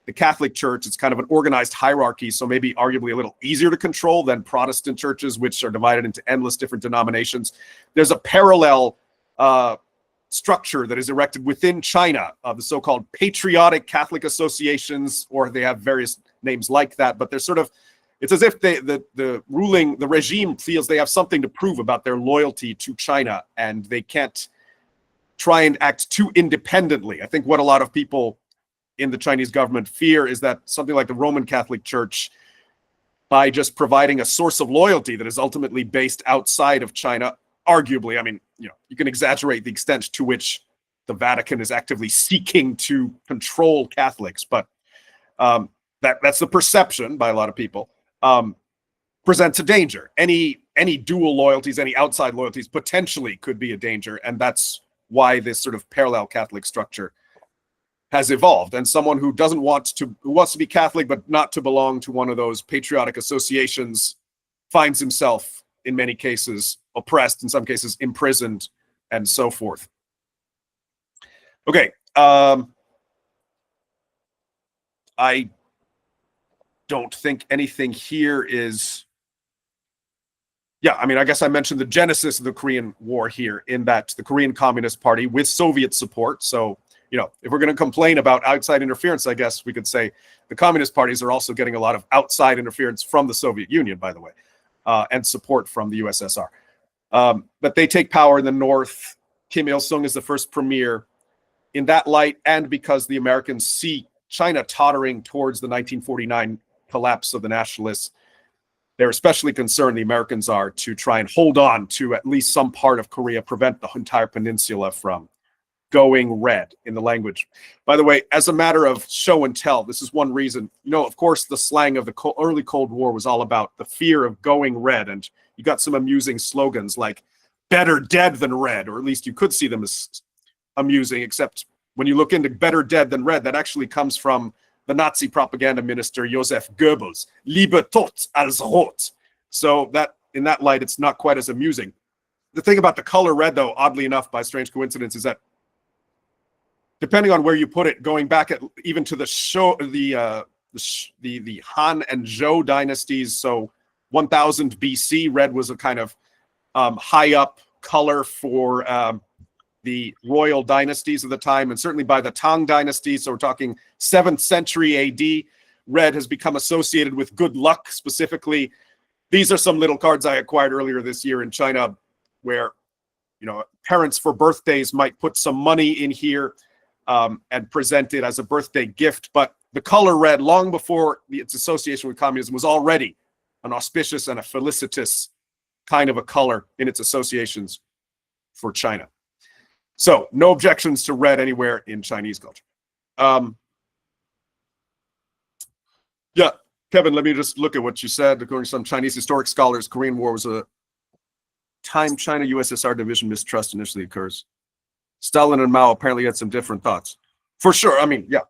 the Catholic Church, it's kind of an organized hierarchy, so maybe arguably a little easier to control than Protestant churches, which are divided into endless different denominations. There's a parallel structure that is erected within China of the so-called patriotic Catholic associations, or they have various names like that, but they're it's as if the regime feels they have something to prove about their loyalty to China, and they can't try and act too independently. I think what a lot of people in the Chinese government fear is that something like the Roman Catholic Church, by just providing a source of loyalty that is ultimately based outside of China, arguably, I mean, you can exaggerate the extent to which the Vatican is actively seeking to control Catholics, but that's the perception by a lot of people, presents a danger. Any dual loyalties, any outside loyalties potentially could be a danger, and that's why this sort of parallel Catholic structure has evolved. And someone who wants to be Catholic but not to belong to one of those patriotic associations finds himself in many cases oppressed, in some cases imprisoned, and so forth. Okay, I don't think anything here is. Yeah, I mean, I guess I mentioned the genesis of the Korean War here, in that the Korean Communist Party, with Soviet support, so if we're going to complain about outside interference, I guess we could say the communist parties are also getting a lot of outside interference from the Soviet Union, by the way, and support from the USSR. But they take power in the North. Kim Il-sung is the first premier. In that light, and because the Americans see China tottering towards the 1949 collapse of the nationalists, they're especially concerned, the Americans are, to try and hold on to at least some part of Korea, prevent the entire peninsula from going red in the language. By the way, as a matter of show and tell, this is one reason, of course, the slang of the early Cold War was all about the fear of going red. And you got some amusing slogans like better dead than red, or at least you could see them as amusing, except when you look into better dead than red, that actually comes from the Nazi propaganda minister Joseph Goebbels, lieber tot als rot. So that in that light, it's not quite as amusing. The thing about the color red, though, oddly enough, by strange coincidence, is that depending on where you put it, going back even to the Han and Zhou dynasties, so 1000 BC, red was a kind of high up color for the royal dynasties of the time, and certainly by the Tang dynasty, so we're talking 7th century AD, red has become associated with good luck. Specifically, these are some little cards I acquired earlier this year in China, where parents for birthdays might put some money in here and present it as a birthday gift. But the color red, long before its association with communism, was already an auspicious and a felicitous kind of a color in its associations for China. So no objections to red anywhere in Chinese culture. Yeah, Kevin, let me just look at what you said. According to some Chinese historic scholars, Korean War was a time China-USSR division mistrust initially occurs. Stalin and Mao apparently had some different thoughts. For sure, I mean, yeah.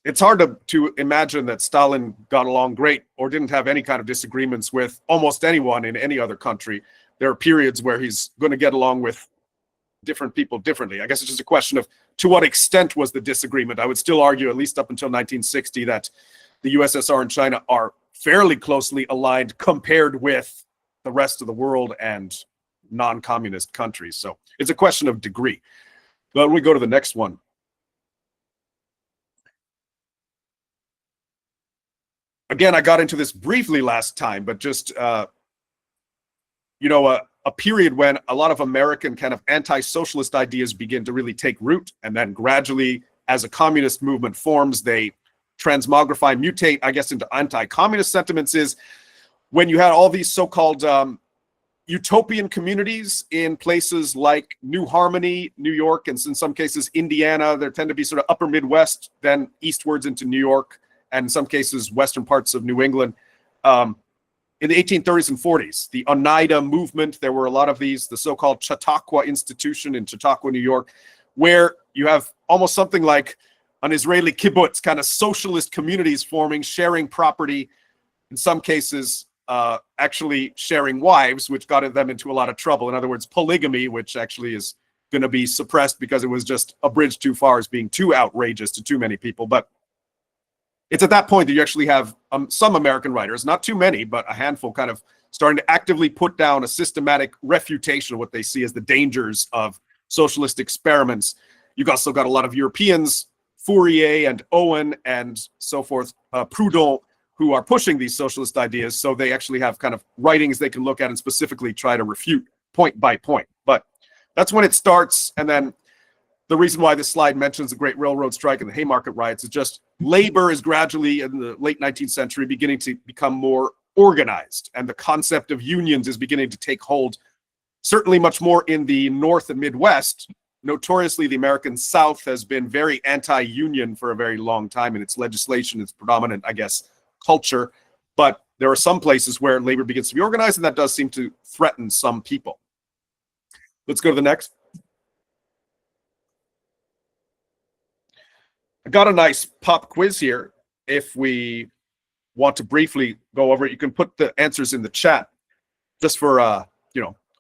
It's hard to imagine that Stalin got along great or didn't have any kind of disagreements with almost anyone in any other country. There are periods where he's going to get along with different people differently. I guess it's just a question of to what extent was the disagreement. I would still argue, at least up until 1960, that the USSR and China are fairly closely aligned compared with the rest of the world and non-communist countries. So it's a question of degree. But when we go to the next one. Again, I got into this briefly last time, but just, a period when a lot of American kind of anti-socialist ideas begin to really take root. And then gradually, as a communist movement forms, they transmogrify, mutate, I guess, into anti-communist sentiments, is when you had all these so-called utopian communities in places like New Harmony, New York, and in some cases, Indiana. There tend to be sort of upper Midwest, then eastwards into New York, and in some cases, western parts of New England. In the 1830s and 40s, the Oneida movement, there were a lot of these, the so-called Chautauqua Institution in Chautauqua, New York, where you have almost something like an Israeli kibbutz, kind of socialist communities forming, sharing property, in some cases, actually sharing wives, which got them into a lot of trouble. In other words, polygamy, which actually is going to be suppressed because it was just a bridge too far as being too outrageous to too many people. But it's at that point that you actually have some American writers, not too many, but a handful, kind of starting to actively put down a systematic refutation of what they see as the dangers of socialist experiments. You've also got a lot of Europeans, Fourier and Owen and so forth, Proudhon, who are pushing these socialist ideas. So they actually have kind of writings they can look at and specifically try to refute point by point. But that's when it starts. And then the reason why this slide mentions the Great Railroad Strike and the Haymarket Riots is just labor is gradually, in the late 19th century, beginning to become more organized. And the concept of unions is beginning to take hold, certainly much more in the North and Midwest. Notoriously, the American South has been very anti-union for a very long time in its legislation, its predominant, I guess, culture. But there are some places where labor begins to be organized, and that does seem to threaten some people. Let's go to the next. I got a nice pop quiz here. If we want to briefly go over it, you can put the answers in the chat just for,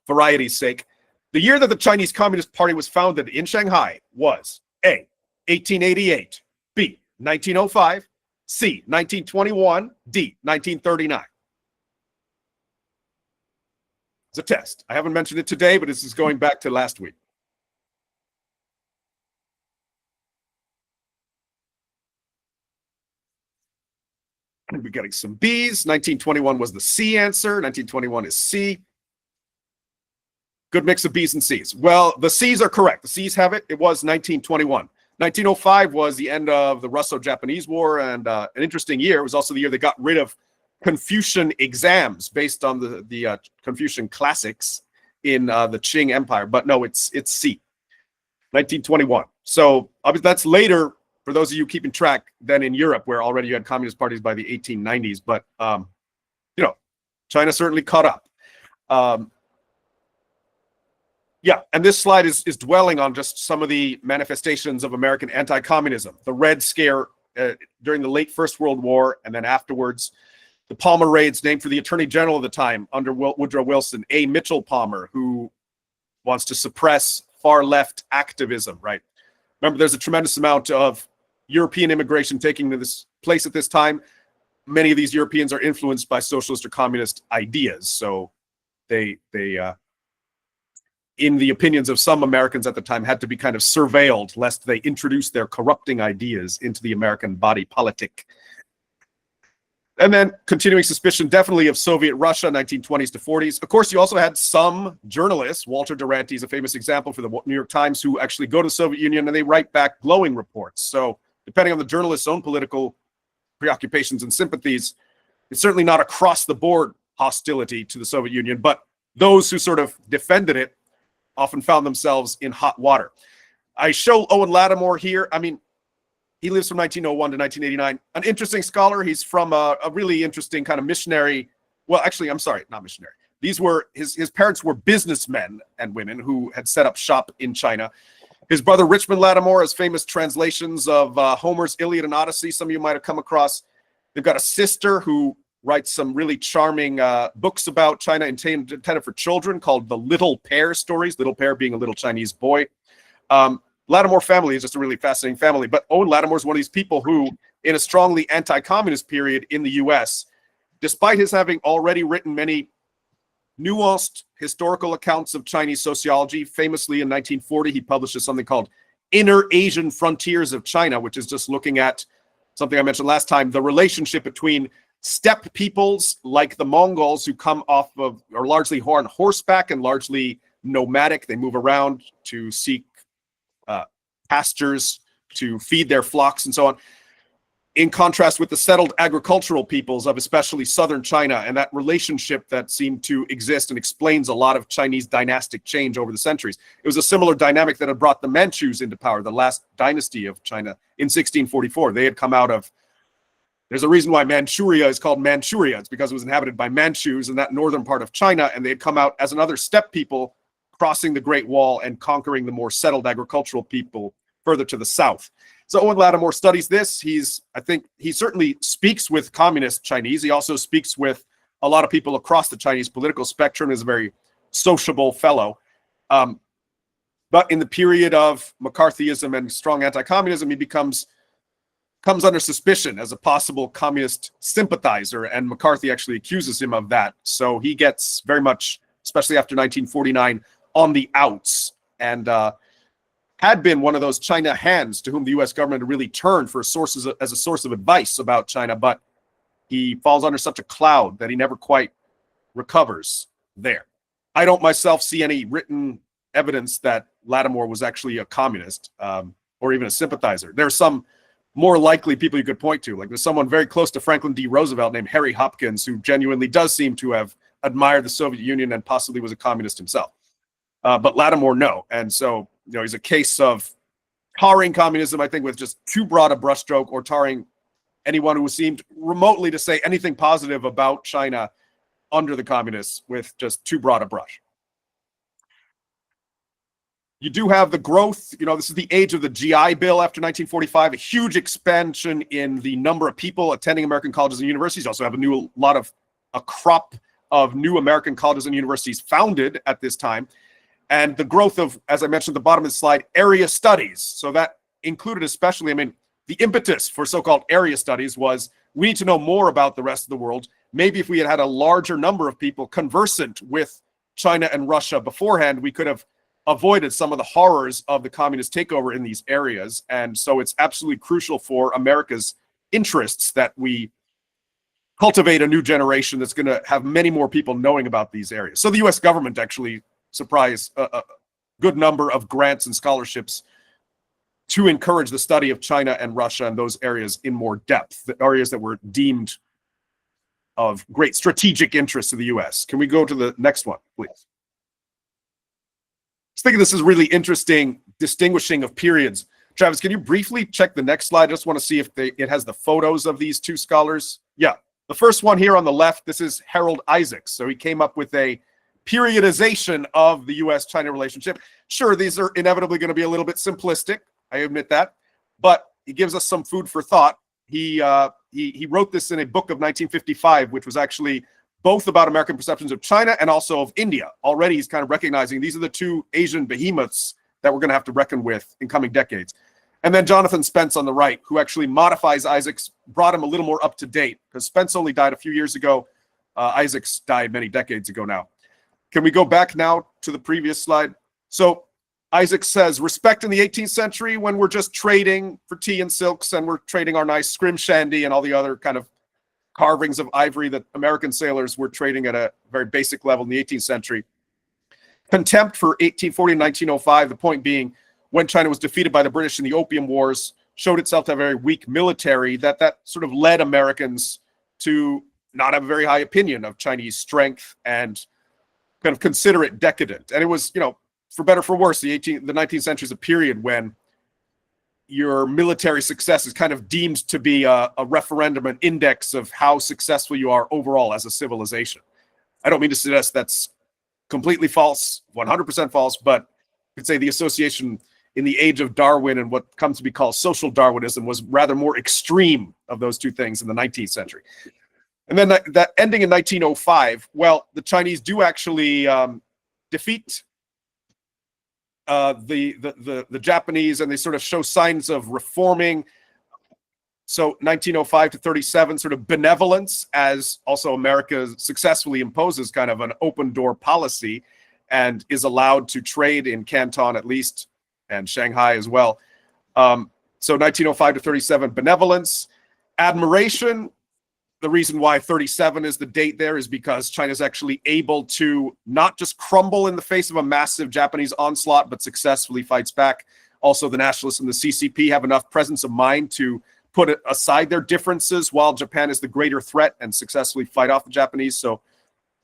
variety's sake. The year that the Chinese Communist Party was founded in Shanghai was A, 1888, B, 1905, C, 1921, D, 1939. It's a test. I haven't mentioned it today, but this is going back to last week. We're getting some B's. 1921 was the C answer. 1921 is C. Good mix of B's and C's. Well, the C's are correct. The C's have it. It was 1921. 1905 was the end of the Russo-Japanese War, and an interesting year. It was also the year they got rid of Confucian exams based on the Confucian classics in the Qing Empire. But no, it's C. 1921. So obviously that's later, for those of you keeping track, than in Europe, where already you had communist parties by the 1890s. But, China certainly caught up. Yeah, and this slide is dwelling on just some of the manifestations of American anti-communism. The Red Scare during the late First World War, and then afterwards, the Palmer raids, named for the Attorney General of the time under Woodrow Wilson, A. Mitchell Palmer, who wants to suppress far-left activism, right? Remember, there's a tremendous amount of European immigration taking this place at this time. Many of these Europeans are influenced by socialist or communist ideas, so they in the opinions of some Americans at the time, had to be kind of surveilled lest they introduce their corrupting ideas into the American body politic. And then continuing suspicion, definitely, of Soviet Russia, 1920s to 40s. Of course, you also had some journalists. Walter Duranty is a famous example for the New York Times, who actually go to the Soviet Union and they write back glowing reports. So depending on the journalist's own political preoccupations and sympathies, it's certainly not across the board hostility to the Soviet Union, but those who sort of defended it often found themselves in hot water. I show Owen Lattimore here. I mean, he lives from 1901 to 1989. An interesting scholar. He's from a really interesting kind of missionary. Well, actually, I'm sorry, not missionary. These were his parents were businessmen and women who had set up shop in China. His brother Richmond Lattimore has famous translations of Homer's Iliad and Odyssey. Some of you might have come across. They've got a sister who writes some really charming books about China intended for children called the Little Pear stories, Little Pear being a little Chinese boy. Lattimore family is just a really fascinating family, but Owen Lattimore is one of these people who, in a strongly anti-communist period in the US, despite his having already written many nuanced historical accounts of Chinese sociology, famously in 1940, he publishes something called Inner Asian Frontiers of China, which is just looking at something I mentioned last time, the relationship between steppe peoples like the Mongols, who come off of, are largely on horseback and largely nomadic. They move around to seek pastures to feed their flocks and so on, in contrast with the settled agricultural peoples of especially southern China, and that relationship that seemed to exist and explains a lot of Chinese dynastic change over the centuries. It was a similar dynamic that had brought the Manchus into power, the last dynasty of China in 1644. They had come out of, there's a reason why Manchuria is called Manchuria. It's because it was inhabited by Manchus in that northern part of China, and they had come out as another steppe people, crossing the Great Wall and conquering the more settled agricultural people further to the south. So Owen Lattimore studies this. I think he certainly speaks with communist Chinese. He also speaks with a lot of people across the Chinese political spectrum, is a very sociable fellow. But in the period of McCarthyism and strong anti-communism, he comes under suspicion as a possible communist sympathizer, and McCarthy actually accuses him of that. So he gets very much, especially after 1949, on the outs, and had been one of those China hands to whom the U.S. government really turned for sources as a source of advice about China, but he falls under such a cloud that he never quite recovers there. I don't myself see any written evidence that Lattimore was actually a communist or even a sympathizer. There are some more likely people you could point to. Like there's someone very close to Franklin D. Roosevelt named Harry Hopkins, who genuinely does seem to have admired the Soviet Union and possibly was a communist himself. But Lattimore, no. And so, he's a case of tarring communism, I think, with just too broad a brushstroke, or tarring anyone who seemed remotely to say anything positive about China under the communists with just too broad a brush. You do have the growth, this is the age of the GI Bill after 1945, a huge expansion in the number of people attending American colleges and universities. You also have a crop of new American colleges and universities founded at this time. And the growth of, as I mentioned at the bottom of the slide, area studies. So that included especially, the impetus for so-called area studies was, we need to know more about the rest of the world. Maybe if we had had a larger number of people conversant with China and Russia beforehand, we could have avoided some of the horrors of the communist takeover in these areas. And so it's absolutely crucial for America's interests that we cultivate a new generation that's going to have many more people knowing about these areas. So the U.S. government actually surprised a good number of grants and scholarships to encourage the study of China and Russia and those areas in more depth, the areas that were deemed of great strategic interest to the U.S. Can we go to the next one, please? I think this is really interesting distinguishing of periods. Travis, can you briefly check the next slide? I just want to see if it has the photos of these two scholars. Yeah, the first one here on the left, this is Harold Isaacs. So he came up with a periodization of the U.S.-China relationship. Sure, these are inevitably going to be a little bit simplistic. I admit that, but he gives us some food for thought. He wrote this in a book of 1955, which was actually both about American perceptions of China and also of India. Already he's kind of recognizing these are the two Asian behemoths that we're going to have to reckon with in coming decades. And then Jonathan Spence on the right, who actually modifies Isaacs, brought him a little more up to date, because Spence only died a few years ago. Isaacs died many decades ago now. Can we go back now to the previous slide? So Isaac says, respect in the 18th century when we're just trading for tea and silks and we're trading our nice scrim shandy and all the other kind of carvings of ivory that American sailors were trading at a very basic level in the 18th century. Contempt for 1840 and 1905, the point being when China was defeated by the British in the Opium Wars, showed itself to have a very weak military, that sort of led Americans to not have a very high opinion of Chinese strength and kind of consider it decadent. And it was, for better or for worse, the 19th century is a period when your military success is kind of deemed to be a referendum, an index of how successful you are overall as a civilization. I don't mean to suggest that's completely false, 100% false, but you could say the association in the age of Darwin and what comes to be called social Darwinism was rather more extreme of those two things in the 19th century. And then that ending in 1905, well, the Chinese do actually defeat the Japanese, and they sort of show signs of reforming. So 1905 to 37, sort of benevolence, as also America successfully imposes kind of an open door policy and is allowed to trade in Canton at least, and Shanghai as well. So 1905 to 37, benevolence. Admiration, the reason why 37 is the date there is because China's actually able to not just crumble in the face of a massive Japanese onslaught, but successfully fights back. Also, the nationalists and the CCP have enough presence of mind to put aside their differences while Japan is the greater threat and successfully fight off the Japanese. So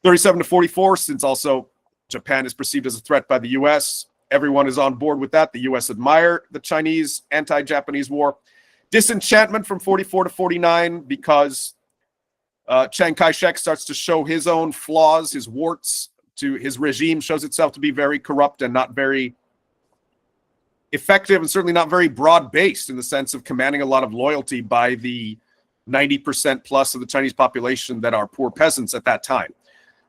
37 to 44, since also Japan is perceived as a threat by the U.S., everyone is on board with that. The U.S. admire the Chinese anti-Japanese war. Disenchantment from 44 to 49 because Chiang Kai-shek starts to show his own flaws, his warts. His regime shows itself to be very corrupt and not very effective, and certainly not very broad-based in the sense of commanding a lot of loyalty by the 90% plus of the Chinese population that are poor peasants at that time.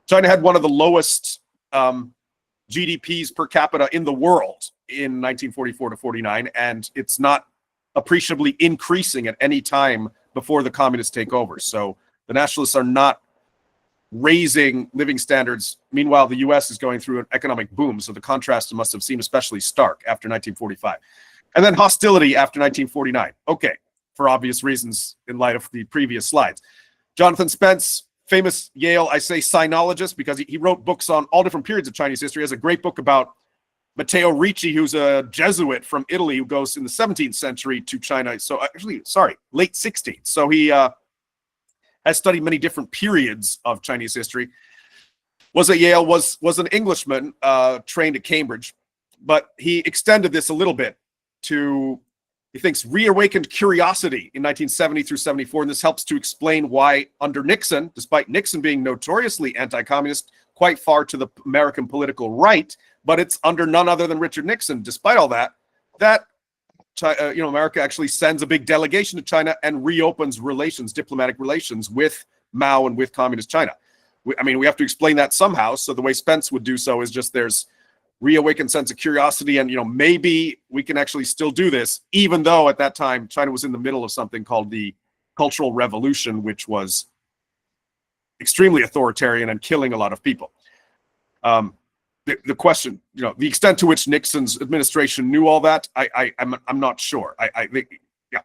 China had one of the lowest GDPs per capita in the world in 1944 to 49, and it's not appreciably increasing at any time before the communists take over. So the nationalists are not raising living standards. Meanwhile, the U.S. is going through an economic boom, so the contrast must have seemed especially stark after 1945. And then hostility after 1949. Okay, for obvious reasons in light of the previous slides. Jonathan Spence, famous Yale, I say sinologist, because he wrote books on all different periods of Chinese history. He has a great book about Matteo Ricci, who's a Jesuit from Italy who goes in the 17th century to China. So actually, late 16th. So he has studied many different periods of Chinese history. Was at Yale, was an Englishman, trained at Cambridge, but he extended this a little bit to, he thinks, reawakened curiosity in 1970 through 74, and this helps to explain why under Nixon, despite Nixon being notoriously anti-communist, quite far to the American political right, but it's under none other than Richard Nixon, despite all that, America actually sends a big delegation to China and reopens relations, diplomatic relations with Mao and with communist China. We have to explain that somehow. So the way Spence would do so is just there's reawakened sense of curiosity, and maybe we can actually still do this, even though at that time China was in the middle of something called the Cultural Revolution, which was extremely authoritarian and killing a lot of people. The question, the extent to which Nixon's administration knew all that, I'm not sure. I think, yeah.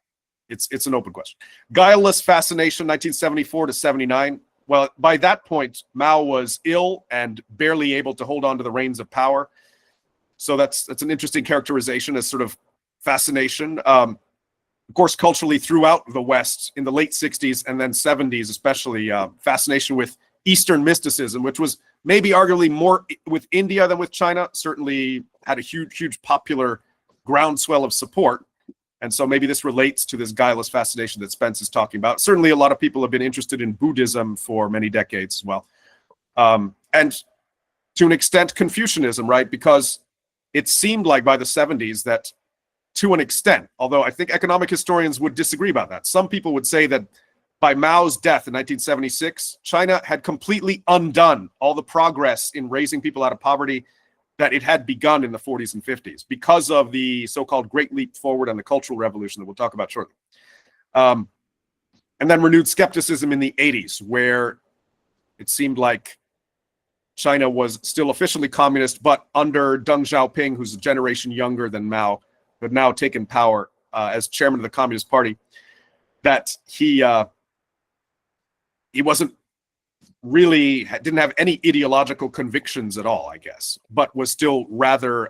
It's an open question. Guileless fascination, 1974 to 79. Well, by that point, Mao was ill and barely able to hold on to the reins of power. So that's an interesting characterization as sort of fascination. Of course, culturally throughout the West in the late 60s and then 70s, especially fascination with Eastern mysticism, which was maybe arguably more with India than with China, certainly had a huge popular groundswell of support. And so maybe this relates to this guileless fascination that Spence is talking about. Certainly a lot of people have been interested in Buddhism for many decades as well. And to an extent, Confucianism, right? Because it seemed like by the 70s that to an extent, although I think economic historians would disagree about that. Some people would say that by Mao's death in 1976, China had completely undone all the progress in raising people out of poverty that it had begun in the 40s and 50s because of the so-called Great Leap Forward and the Cultural Revolution that we'll talk about shortly. And then renewed skepticism in the 80s, where it seemed like China was still officially communist, but under Deng Xiaoping, who's a generation younger than Mao, who had now taken power as chairman of the Communist Party, that he wasn't really, didn't have any ideological convictions at all, I guess, but was still rather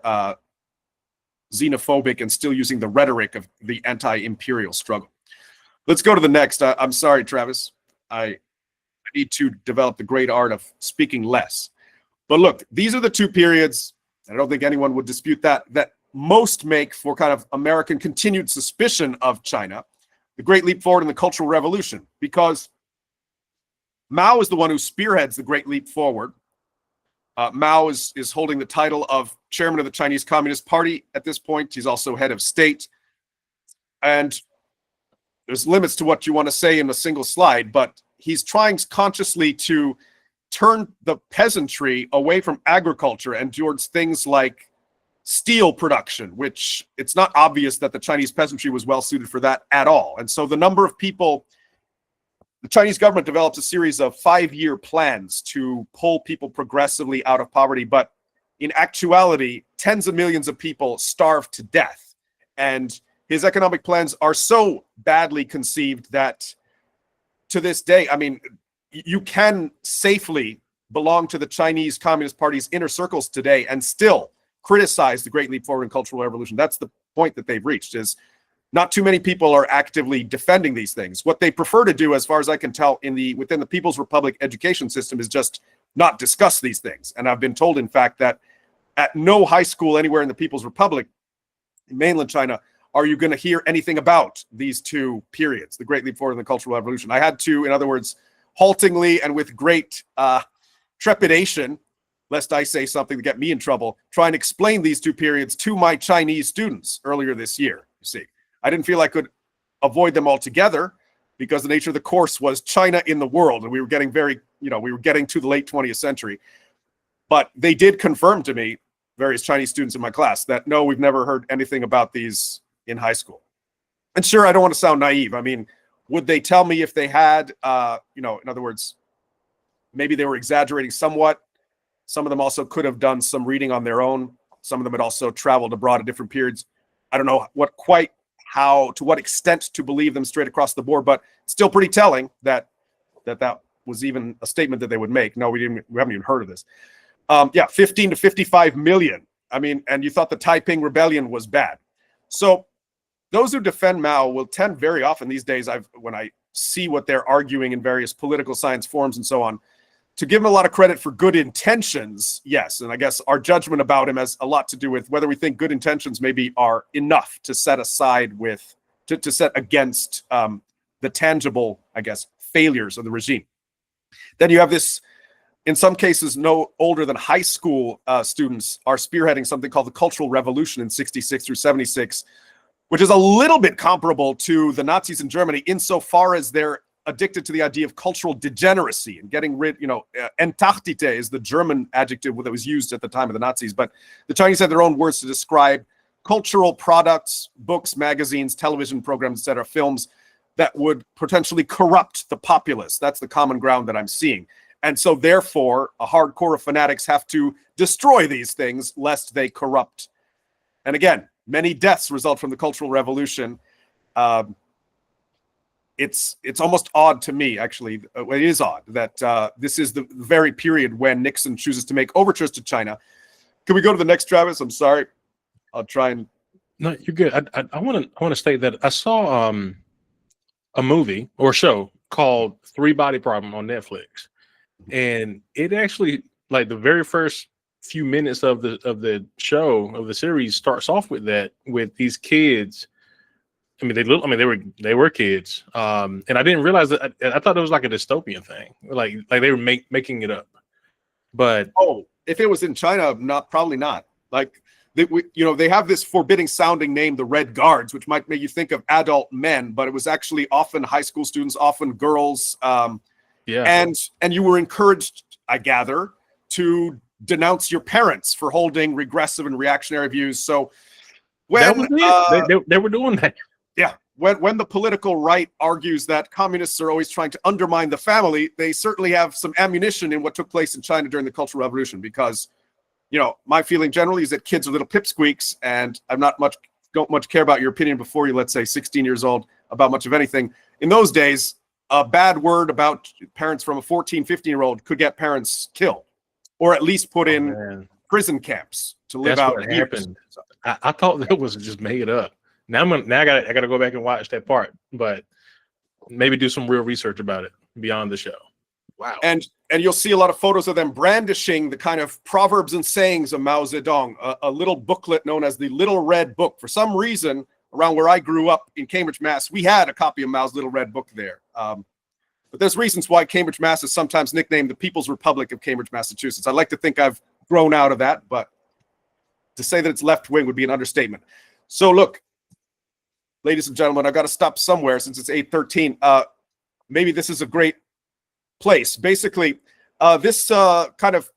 xenophobic and still using the rhetoric of the anti-imperial struggle. Let's go to the next. I'm sorry, Travis. I need to develop the great art of speaking less. But look, these are the two periods, I don't think anyone would dispute that most make for kind of American continued suspicion of China, the Great Leap Forward and the Cultural Revolution, because Mao is the one who spearheads the Great Leap Forward. Mao is holding the title of chairman of the Chinese Communist Party at this point. He's also head of state. And there's limits to what you want to say in a single slide, but he's trying consciously to turn the peasantry away from agriculture and towards things like steel production, which it's not obvious that the Chinese peasantry was well suited for that at all. And so the number of people, the Chinese government develops a series of 5-year plans to pull people progressively out of poverty, but in actuality, tens of millions of people starve to death. And his economic plans are so badly conceived that to this day, I mean, you can safely belong to the Chinese Communist Party's inner circles today and still criticize the Great Leap Forward and Cultural Revolution. That's the point that they've reached, is not too many people are actively defending these things. What they prefer to do, as far as I can tell, within the People's Republic education system is just not discuss these things. And I've been told, in fact, that at no high school anywhere in the People's Republic, in mainland China, are you going to hear anything about these two periods, the Great Leap Forward and the Cultural Revolution. I had to, in other words, haltingly and with great trepidation, lest I say something to get me in trouble, try and explain these two periods to my Chinese students earlier this year. You see, I didn't feel I could avoid them altogether because the nature of the course was China in the world. And we were getting we were getting to the late 20th century. But they did confirm to me, various Chinese students in my class, that no, we've never heard anything about these in high school. And sure, I don't want to sound naive. I mean, would they tell me if they had, in other words, maybe they were exaggerating somewhat. Some of them also could have done some reading on their own. Some of them had also traveled abroad at different periods. I don't know to what extent to believe them straight across the board, but still pretty telling that was even a statement that they would make. No, we haven't even heard of this. 15 to 55 million. I mean, and you thought the Taiping Rebellion was bad. So those who defend Mao will tend very often these days, when I see what they're arguing in various political science forums and so on, to give him a lot of credit for good intentions, yes. And I guess our judgment about him has a lot to do with whether we think good intentions maybe are enough to set aside to set against the tangible, I guess, failures of the regime. Then you have this, in some cases, no older than high school students are spearheading something called the Cultural Revolution in 66 through 76, which is a little bit comparable to the Nazis in Germany insofar as they're addicted to the idea of cultural degeneracy and getting rid, Entachtitte is the German adjective that was used at the time of the Nazis, but the Chinese had their own words to describe cultural products, books, magazines, television programs, etc., films that would potentially corrupt the populace. That's the common ground that I'm seeing. And so therefore, a hardcore of fanatics have to destroy these things lest they corrupt. And again, many deaths result from the Cultural Revolution. it's almost odd to me, actually. It is odd that this is the very period when Nixon chooses to make overtures to China. Can we go to the next, Travis? I'm sorry. I'll try and. No, you're good. I want to state that I saw a movie or show called Three Body Problem on Netflix, and it actually, like, the very first few minutes of the show, of the series, starts off with that, with these kids. I mean, they were kids, and I didn't realize that. I thought it was like a dystopian thing, like they were making it up. But Oh, if it was in China, probably not. Like, they have this forbidding sounding name, the Red Guards, which might make you think of adult men, but it was actually often high school students, often girls. yeah, And you were encouraged, I gather, to denounce your parents for holding regressive and reactionary views. So that when was it. They were doing that. yeah, when the political right argues that communists are always trying to undermine the family, they certainly have some ammunition in what took place in China during the Cultural Revolution. Because, my feeling generally is that kids are little pipsqueaks, and don't much care about your opinion before you're, let's say, 16 years old about much of anything. In those days, a bad word about parents from a 14, 15-year-old could get parents killed, or at least put in prison camps to live out what years. happened. I thought that was just made up. Now I gotta go back and watch that part, but maybe do some real research about it beyond the show. Wow. And you'll see a lot of photos of them brandishing the kind of proverbs and sayings of Mao Zedong, a little booklet known as the Little Red Book. For some reason, around where I grew up in Cambridge, Mass, we had a copy of Mao's Little Red Book there. But there's reasons why Cambridge, Mass is sometimes nicknamed the People's Republic of Cambridge, Massachusetts. I'd like to think I've grown out of that, but to say that it's left wing would be an understatement. So look, ladies and gentlemen, I've got to stop somewhere since it's 8:13. Maybe this is a great place. Basically, this kind of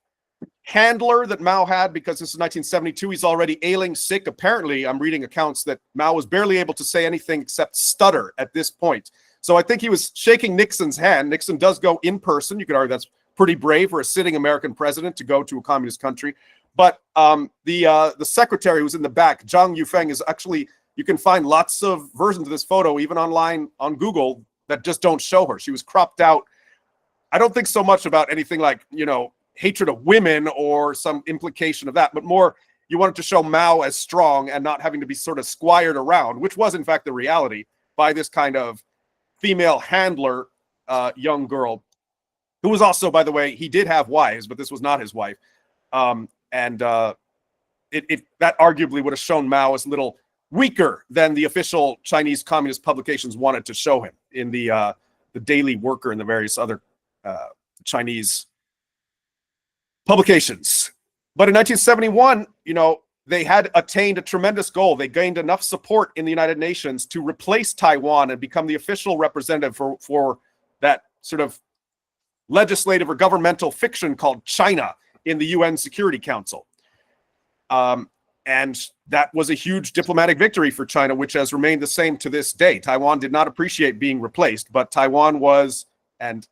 handler that Mao had, because this is 1972, he's already ailing, sick. Apparently, I'm reading accounts that Mao was barely able to say anything except stutter at this point. So I think he was shaking Nixon's hand. Nixon does go in person. You could argue that's pretty brave for a sitting American president to go to a communist country. But the secretary who's in the back, Zhang Yufeng, is actually, you can find lots of versions of this photo, even online on Google, that just don't show her. She was cropped out. I don't think so much about anything like, hatred of women or some implication of that, but more you wanted to show Mao as strong and not having to be sort of squired around, which was in fact the reality, by this kind of female handler, young girl, who was also, by the way, he did have wives, but this was not his wife. That arguably would have shown Mao as a little weaker than the official Chinese Communist publications wanted to show him in the Daily Worker and the various other Chinese publications. But in 1971, they had attained a tremendous goal. They gained enough support in the United Nations to replace Taiwan and become the official representative for that sort of legislative or governmental fiction called China in the UN Security Council. And that was a huge diplomatic victory for China, which has remained the same to this day. Taiwan did not appreciate being replaced, but Taiwan was and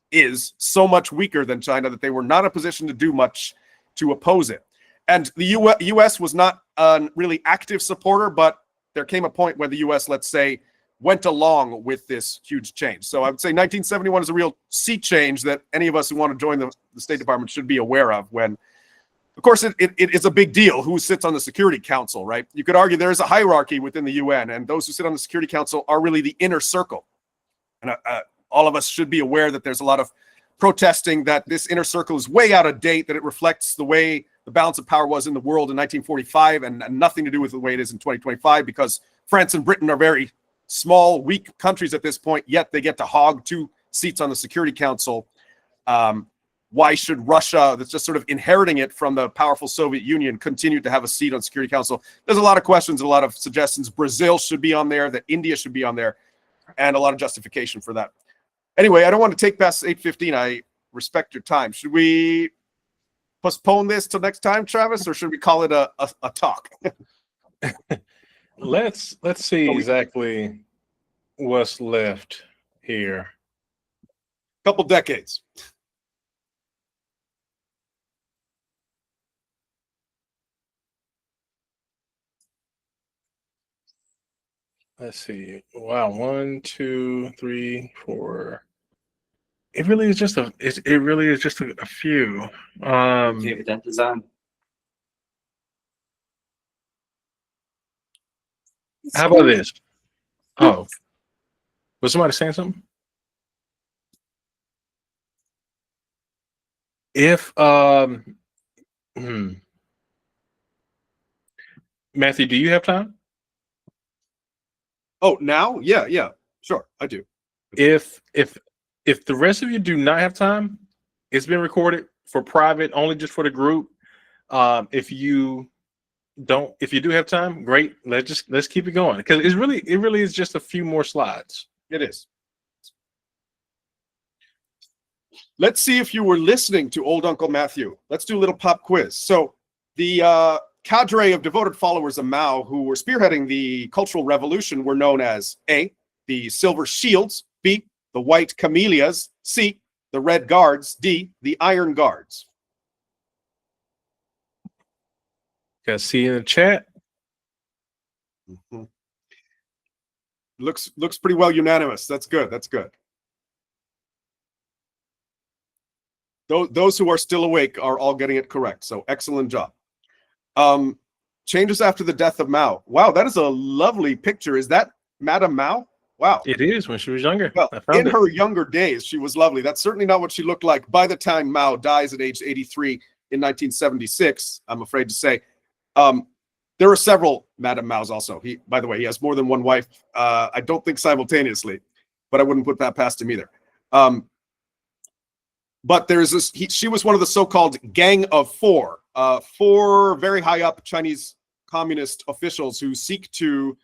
is so much weaker than China that they were not in a position to do much to oppose it. And the U.S. was not a really active supporter, but there came a point where the U.S., let's say, went along with this huge change. So I would say 1971 is a real sea change that any of us who want to join the State Department should be aware of when, of course, it is a big deal who sits on the Security Council, right? You could argue there is a hierarchy within the UN, and those who sit on the Security Council are really the inner circle. And all of us should be aware that there's a lot of protesting that this inner circle is way out of date, that it reflects the way the balance of power was in the world in 1945 and nothing to do with the way it is in 2025, because France and Britain are very small, weak countries at this point, yet they get to hog 2 seats on the Security Council. Why should Russia, that's just sort of inheriting it from the powerful Soviet Union, continue to have a seat on Security Council? There's a lot of questions, a lot of suggestions. Brazil should be on there, that India should be on there, and a lot of justification for that. Anyway, I don't want to take past 8:15. I respect your time. Should we postpone this till next time, Travis, or should we call it a talk? Let's see exactly what's left here. Couple decades. let's see. Wow, 1, 2, 3, 4. It really is just it really is just a few. Okay, with that design. How about this? Oh, was somebody saying something? If Matthew, do you have time? Oh, now? Yeah, sure, I do. If the rest of you do not have time, it's been recorded for private, only just for the group. If you do have time, great. Let's keep it going because it really is just a few more slides. It is. Let's see if you were listening to old Uncle Matthew. Let's do a little pop quiz. So the cadre of devoted followers of Mao who were spearheading the Cultural Revolution were known as A, the Silver Shields, B, the White Camellias, C, the Red Guards, D, the Iron Guards. Guys, see you in the chat. Mm-hmm. Looks pretty well unanimous. That's good. That's good. Those who are still awake are all getting it correct. So excellent job. Changes after the death of Mao. Wow, that is a lovely picture. Is that Madame Mao? Wow. It is when she was younger. Well, in her younger days, she was lovely. That's certainly not what she looked like by the time Mao dies at age 83 in 1976, I'm afraid to say. There are several Madame Maos also. By the way, he has more than one wife. I don't think simultaneously, but I wouldn't put that past him either. But there's this, she was one of the so-called Gang of Four, four very high up Chinese communist officials who seek to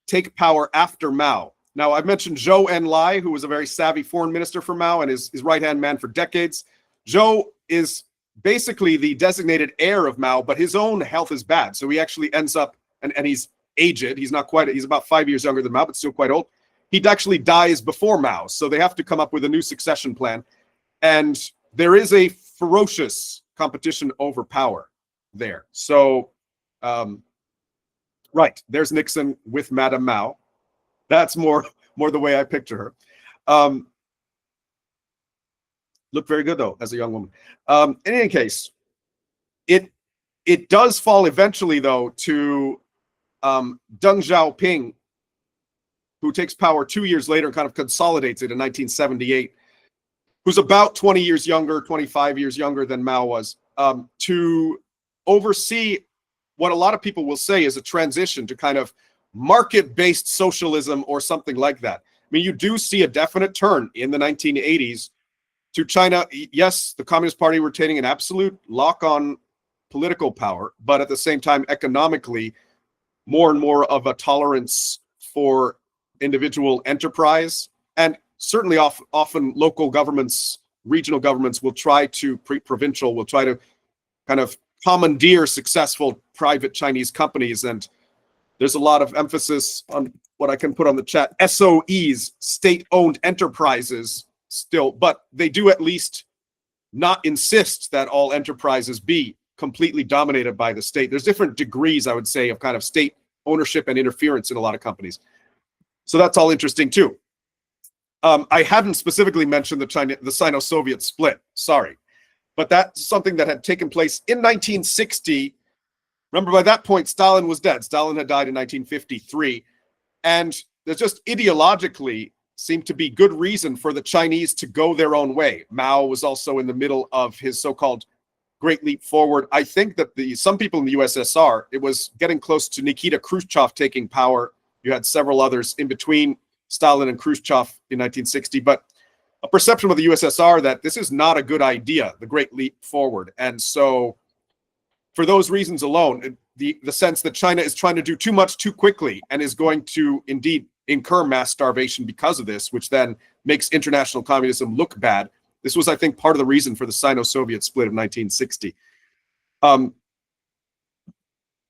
take power after Mao. Now, I've mentioned Zhou Enlai, who was a very savvy foreign minister for Mao and his right-hand man for decades. Zhou is basically the designated heir of Mao, but his own health is bad. So he actually ends up, and he's aged. He's about 5 years younger than Mao, but still quite old. He actually dies before Mao. So they have to come up with a new succession plan. And there is a ferocious competition over power there. So, right, there's Nixon with Madame Mao. That's more the way I picture her. Looked very good though as a young woman. In any case, it does fall eventually though to Deng Xiaoping, who takes power 2 years later and kind of consolidates it in 1978. Who's about 20 years younger, 25 years younger than Mao was, to oversee what a lot of people will say is a transition to kind of market-based socialism or something like that. I mean, you do see a definite turn in the 1980s to China. Yes, the Communist Party retaining an absolute lock on political power, but at the same time, economically, more and more of a tolerance for individual enterprise. And certainly often local governments, regional governments will try to, provincial will try to kind of commandeer successful private Chinese companies. And there's a lot of emphasis on what I can put on the chat, SOEs, state-owned enterprises still, but they do at least not insist that all enterprises be completely dominated by the state. There's different degrees, I would say, of kind of state ownership and interference in a lot of companies. So that's all interesting too. I hadn't specifically mentioned the Sino-Soviet split, sorry. But that's something that had taken place in 1960. Remember, by that point, Stalin was dead. Stalin had died in 1953. And there's just ideologically seemed to be good reason for the Chinese to go their own way. Mao was also in the middle of his so-called Great Leap Forward. I think that some people in the USSR, it was getting close to Nikita Khrushchev taking power. You had several others in between Stalin and Khrushchev in 1960, but a perception of the USSR that this is not a good idea, the Great Leap Forward. And so for those reasons alone, the sense that China is trying to do too much too quickly and is going to indeed incur mass starvation because of this, which then makes international communism look bad. This was, I think, part of the reason for the Sino-Soviet split of 1960.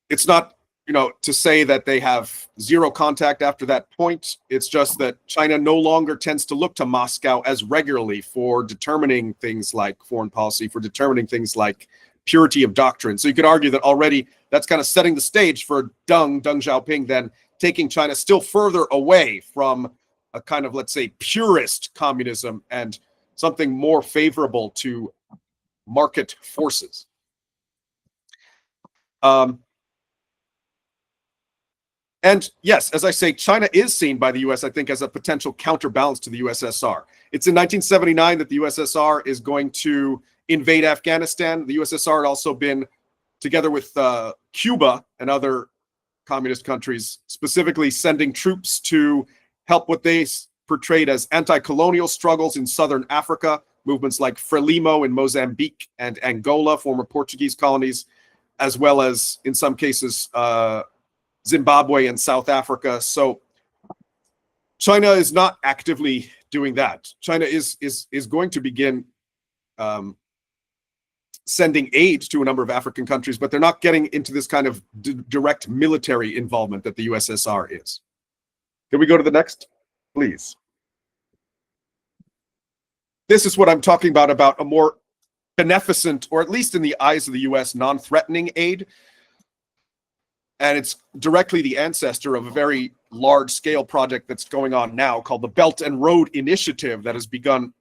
It's not, to say that they have zero contact after that point. It's just that China no longer tends to look to Moscow as regularly for determining things like foreign policy, for determining things like purity of doctrine. So you could argue that already that's kind of setting the stage for Deng Xiaoping then taking China still further away from a kind of, let's say, purist communism and something more favorable to market forces. And yes, as I say, China is seen by the US, I think, as a potential counterbalance to the USSR. It's in 1979 that the USSR is going to invade Afghanistan. The USSR had also been, together with Cuba and other communist countries, specifically sending troops to help what they portrayed as anti-colonial struggles in southern Africa, movements like Frelimo in Mozambique and Angola, former Portuguese colonies, as well as, in some cases, Zimbabwe and South Africa. So China is not actively doing that. China is going to begin sending aid to a number of African countries, but they're not getting into this kind of direct military involvement that the USSR is. Can we go to the next, please? This is what I'm talking about a more beneficent, or at least in the eyes of the US, non-threatening aid. And it's directly the ancestor of a very large-scale project that's going on now called the Belt and Road Initiative that was begun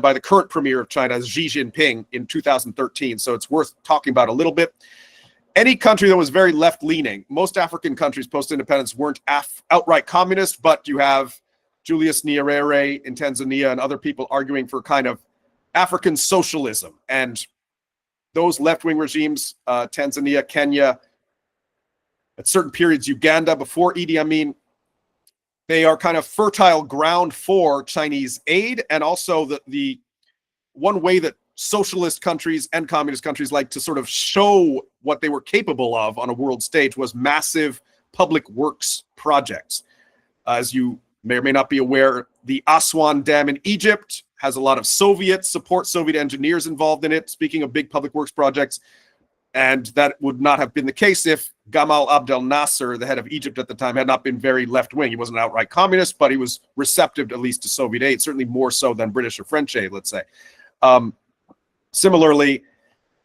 by the current premier of China, Xi Jinping, in 2013. So it's worth talking about a little bit. Any country that was very left-leaning, most African countries post-independence weren't outright communist, but you have Julius Nyerere in Tanzania and other people arguing for kind of African socialism. And those left-wing regimes, Tanzania, Kenya, at certain periods, Uganda, before Idi Amin, they are kind of fertile ground for Chinese aid. And also the one way that socialist countries and communist countries like to sort of show what they were capable of on a world stage was massive public works projects. As you may or may not be aware, the Aswan Dam in Egypt has a lot of Soviet support, Soviet engineers involved in it, speaking of big public works projects. And that would not have been the case if Gamal Abdel Nasser, the head of Egypt at the time, had not been very left-wing. He wasn't an outright communist, but he was receptive at least to Soviet aid, certainly more so than British or French aid, let's say. Similarly,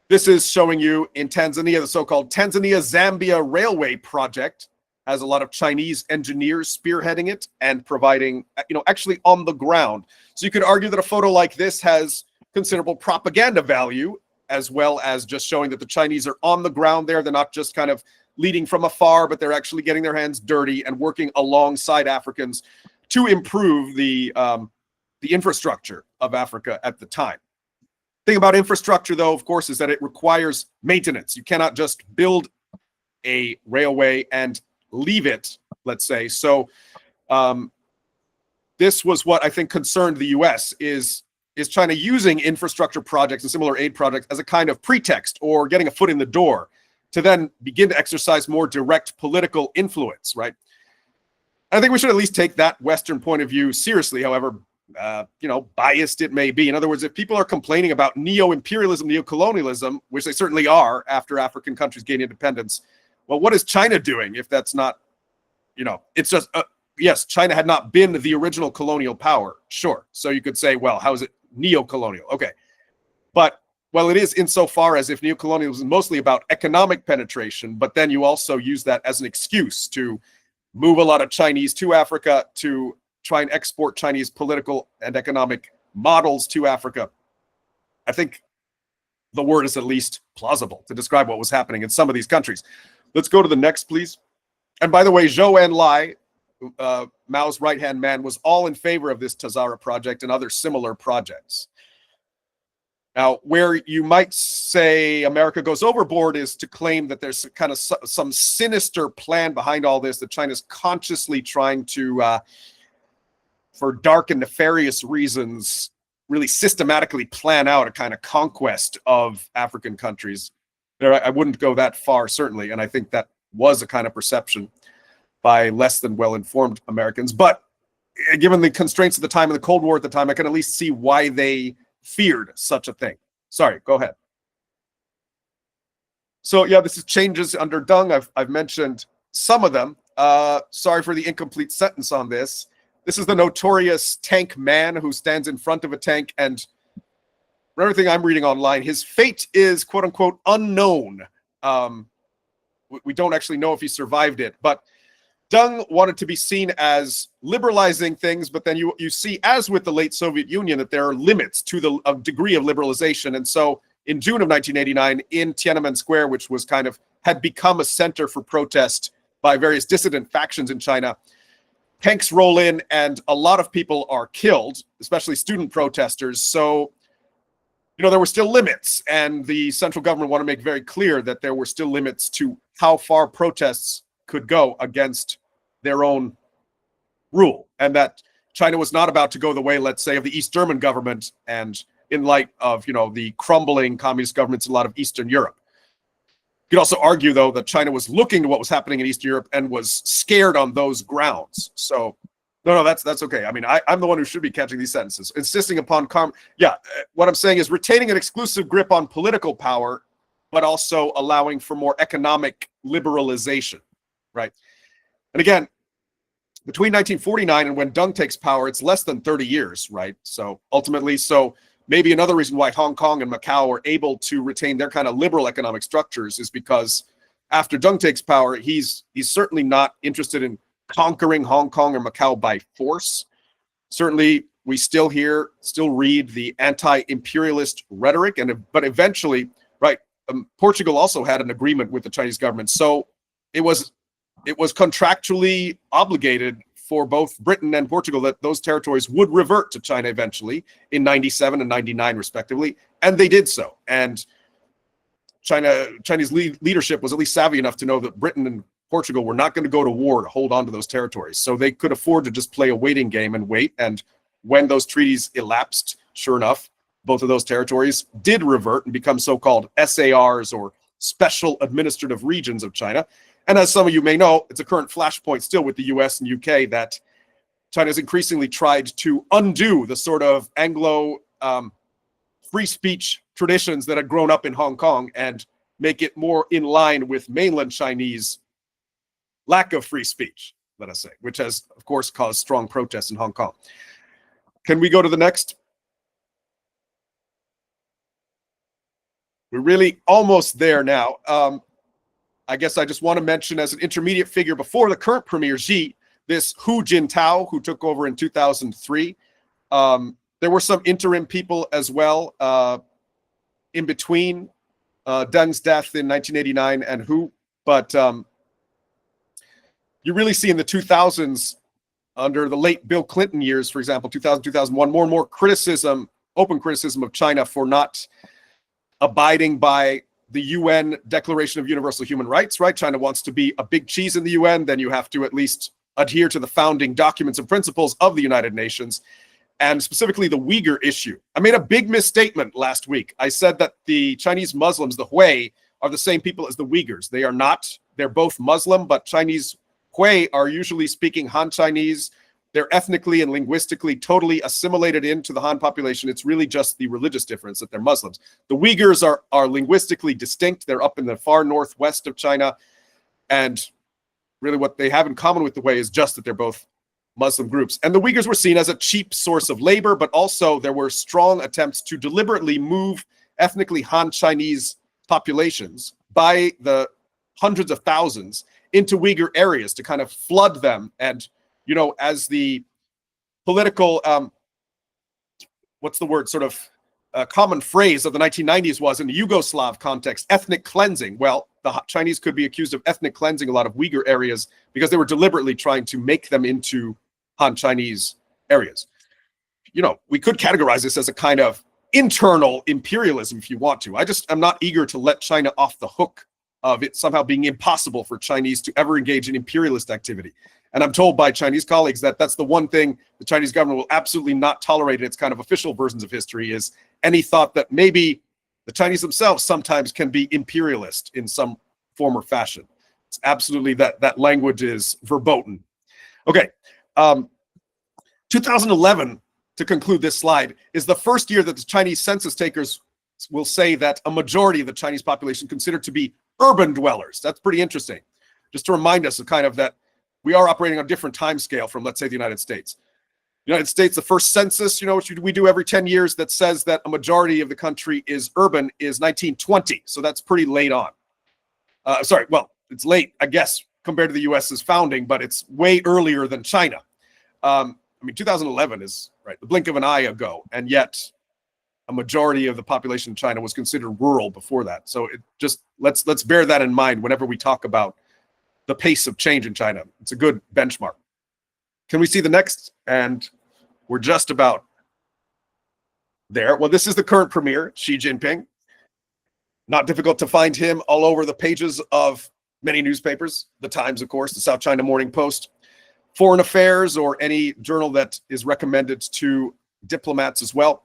this is showing you in Tanzania, the so-called Tanzania-Zambia Railway Project has a lot of Chinese engineers spearheading it and providing, actually on the ground. So you could argue that a photo like this has considerable propaganda value, as well as just showing that the Chinese are on the ground there. They're not just kind of leading from afar, but they're actually getting their hands dirty and working alongside Africans to improve the infrastructure of Africa at the time. The thing about infrastructure, though, of course, is that it requires maintenance. You cannot just build a railway and leave it, let's say. So this was what I think concerned the US, is China using infrastructure projects and similar aid projects as a kind of pretext or getting a foot in the door to then begin to exercise more direct political influence, right? I think we should at least take that Western point of view seriously, however, biased it may be. In other words, if people are complaining about neo-imperialism, neo-colonialism, which they certainly are after African countries gain independence, well, what is China doing if that's not, it's just, yes, China had not been the original colonial power, sure. So you could say, well, how is it neo-colonial? Okay. But, well, it is insofar as if neocolonialism is mostly about economic penetration, but then you also use that as an excuse to move a lot of Chinese to Africa, to try and export Chinese political and economic models to Africa. I think the word is at least plausible to describe what was happening in some of these countries. Let's go to the next, please. And by the way, Zhou Enlai, Mao's right-hand man, was all in favor of this Tazara project and other similar projects. Now, where you might say America goes overboard is to claim that there's kind of some sinister plan behind all this, that China's consciously trying to, for dark and nefarious reasons, really systematically plan out a kind of conquest of African countries. I wouldn't go that far, certainly, and I think that was a kind of perception by less than well-informed Americans. But given the constraints of the time and the Cold War at the time, I can at least see why they feared such a thing. Sorry, go ahead. So yeah, this is changes under Deng. I've mentioned some of them. Sorry for the incomplete sentence on this. This is the notorious tank man who stands in front of a tank, and from everything I'm reading online, his fate is quote unquote unknown. We don't actually know if he survived it, but Deng wanted to be seen as liberalizing things, but then you see, as with the late Soviet Union, that there are limits to the degree of liberalization. And so in June of 1989, in Tiananmen Square, which was had become a center for protest by various dissident factions in China, tanks roll in and a lot of people are killed, especially student protesters. So, there were still limits, and the central government wanted to make very clear that there were still limits to how far protests could go against their own rule, and that China was not about to go the way, let's say, of the East German government, and in light of, the crumbling communist governments in a lot of Eastern Europe. You could also argue, though, that China was looking to what was happening in Eastern Europe and was scared on those grounds. So, no, that's okay. I mean, I'm the one who should be catching these sentences. Insisting upon what I'm saying is retaining an exclusive grip on political power, but also allowing for more economic liberalization, right? And again, between 1949 and when Deng takes power, it's less than 30 years, right? So ultimately, maybe another reason why Hong Kong and Macau are able to retain their kind of liberal economic structures is because after Deng takes power, he's certainly not interested in conquering Hong Kong or Macau by force. Certainly, we still read the anti-imperialist rhetoric, but eventually, right, Portugal also had an agreement with the Chinese government. So it was contractually obligated for both Britain and Portugal that those territories would revert to China eventually in 97 and 99 respectively, and they did so. And Chinese leadership was at least savvy enough to know that Britain and Portugal were not going to go to war to hold on to those territories. So they could afford to just play a waiting game and wait. And when those treaties elapsed, sure enough, both of those territories did revert and become so-called SARs, or special administrative regions of China. And as some of you may know, it's a current flashpoint still with the US and UK that China's increasingly tried to undo the sort of Anglo free speech traditions that had grown up in Hong Kong and make it more in line with mainland Chinese lack of free speech, let us say, which has, of course, caused strong protests in Hong Kong. Can we go to the next? We're really almost there now. I guess I just want to mention, as an intermediate figure before the current Premier Xi, this Hu Jintao, who took over in 2003. There were some interim people as well in between Deng's death in 1989 and Hu, but you really see in the 2000s, under the late Bill Clinton years, for example, 2000, 2001, more and more criticism, open criticism of China for not abiding by the UN Declaration of Universal Human Rights, right? China wants to be a big cheese in the UN, then you have to at least adhere to the founding documents and principles of the United Nations, and specifically the Uyghur issue. I made a big misstatement last week. I said that the Chinese Muslims, the Hui, are the same people as the Uyghurs. They are not. They're both Muslim, but Chinese Hui are usually speaking Han Chinese. They're ethnically and linguistically totally assimilated into the Han population. It's really just the religious difference that they're Muslims. The Uyghurs are linguistically distinct. They're up in the far northwest of China. And really what they have in common with the Hui is just that they're both Muslim groups. And the Uyghurs were seen as a cheap source of labor, but also there were strong attempts to deliberately move ethnically Han Chinese populations by the hundreds of thousands into Uyghur areas to kind of flood them. And, as the political, common phrase of the 1990s was, in the Yugoslav context, ethnic cleansing. Well, the Chinese could be accused of ethnic cleansing a lot of Uyghur areas because they were deliberately trying to make them into Han Chinese areas. We could categorize this as a kind of internal imperialism if you want to. I'm not eager to let China off the hook of it somehow being impossible for Chinese to ever engage in imperialist activity. And I'm told by Chinese colleagues that that's the one thing the Chinese government will absolutely not tolerate in its kind of official versions of history, is any thought that maybe the Chinese themselves sometimes can be imperialist in some form or fashion. It's absolutely that language is verboten. Okay. 2011, to conclude this slide, is the first year that the Chinese census takers will say that a majority of the Chinese population considered to be urban dwellers. That's pretty interesting. Just to remind us of kind of that we are operating on a different time scale from, let's say, the United States. The United States, the first census, which we do every 10 years, that says that a majority of the country is urban, is 1920. So that's pretty late on. It's late, I guess, compared to the US's founding, but it's way earlier than China. I mean, 2011 is right, the blink of an eye ago, and yet a majority of the population in China was considered rural before that. So it just let's bear that in mind whenever we talk about the pace of change in China. It's a good benchmark. Can we see the next? And we're just about there. Well, this is the current premier, Xi Jinping. Not difficult to find him all over the pages of many newspapers, the Times, of course, the South China Morning Post, Foreign Affairs, or any journal that is recommended to diplomats as well.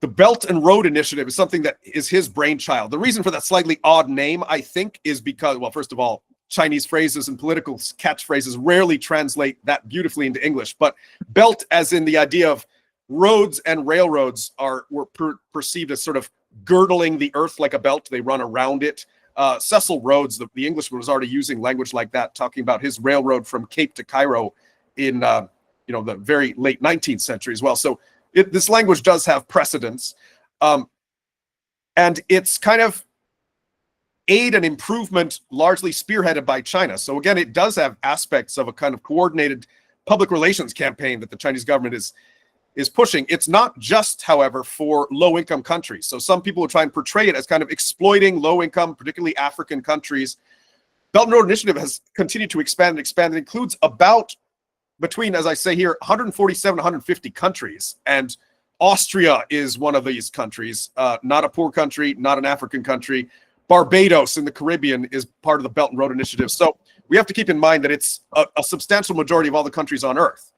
The Belt and Road Initiative is something that is his brainchild. The reason for that slightly odd name, I think, is because, well, first of all, Chinese phrases and political catchphrases rarely translate that beautifully into English. But belt, as in the idea of roads and railroads, were perceived as sort of girdling the earth like a belt. They run around it. Cecil Rhodes, the Englishman, was already using language like that, talking about his railroad from Cape to Cairo in the very late 19th century as well. So this language does have precedence, and it's kind of aid and improvement largely spearheaded by China. So again, it does have aspects of a kind of coordinated public relations campaign that the Chinese government is pushing. It's not just, however, for low-income countries. So some people will try and portray it as kind of exploiting low-income, particularly African countries. Belt and Road Initiative has continued to expand and expand. It includes about between, as I say here, 147, 150 countries. And Austria is one of these countries, not a poor country, not an African country. Barbados in the Caribbean is part of the Belt and Road Initiative. So we have to keep in mind that it's a substantial majority of all the countries on Earth,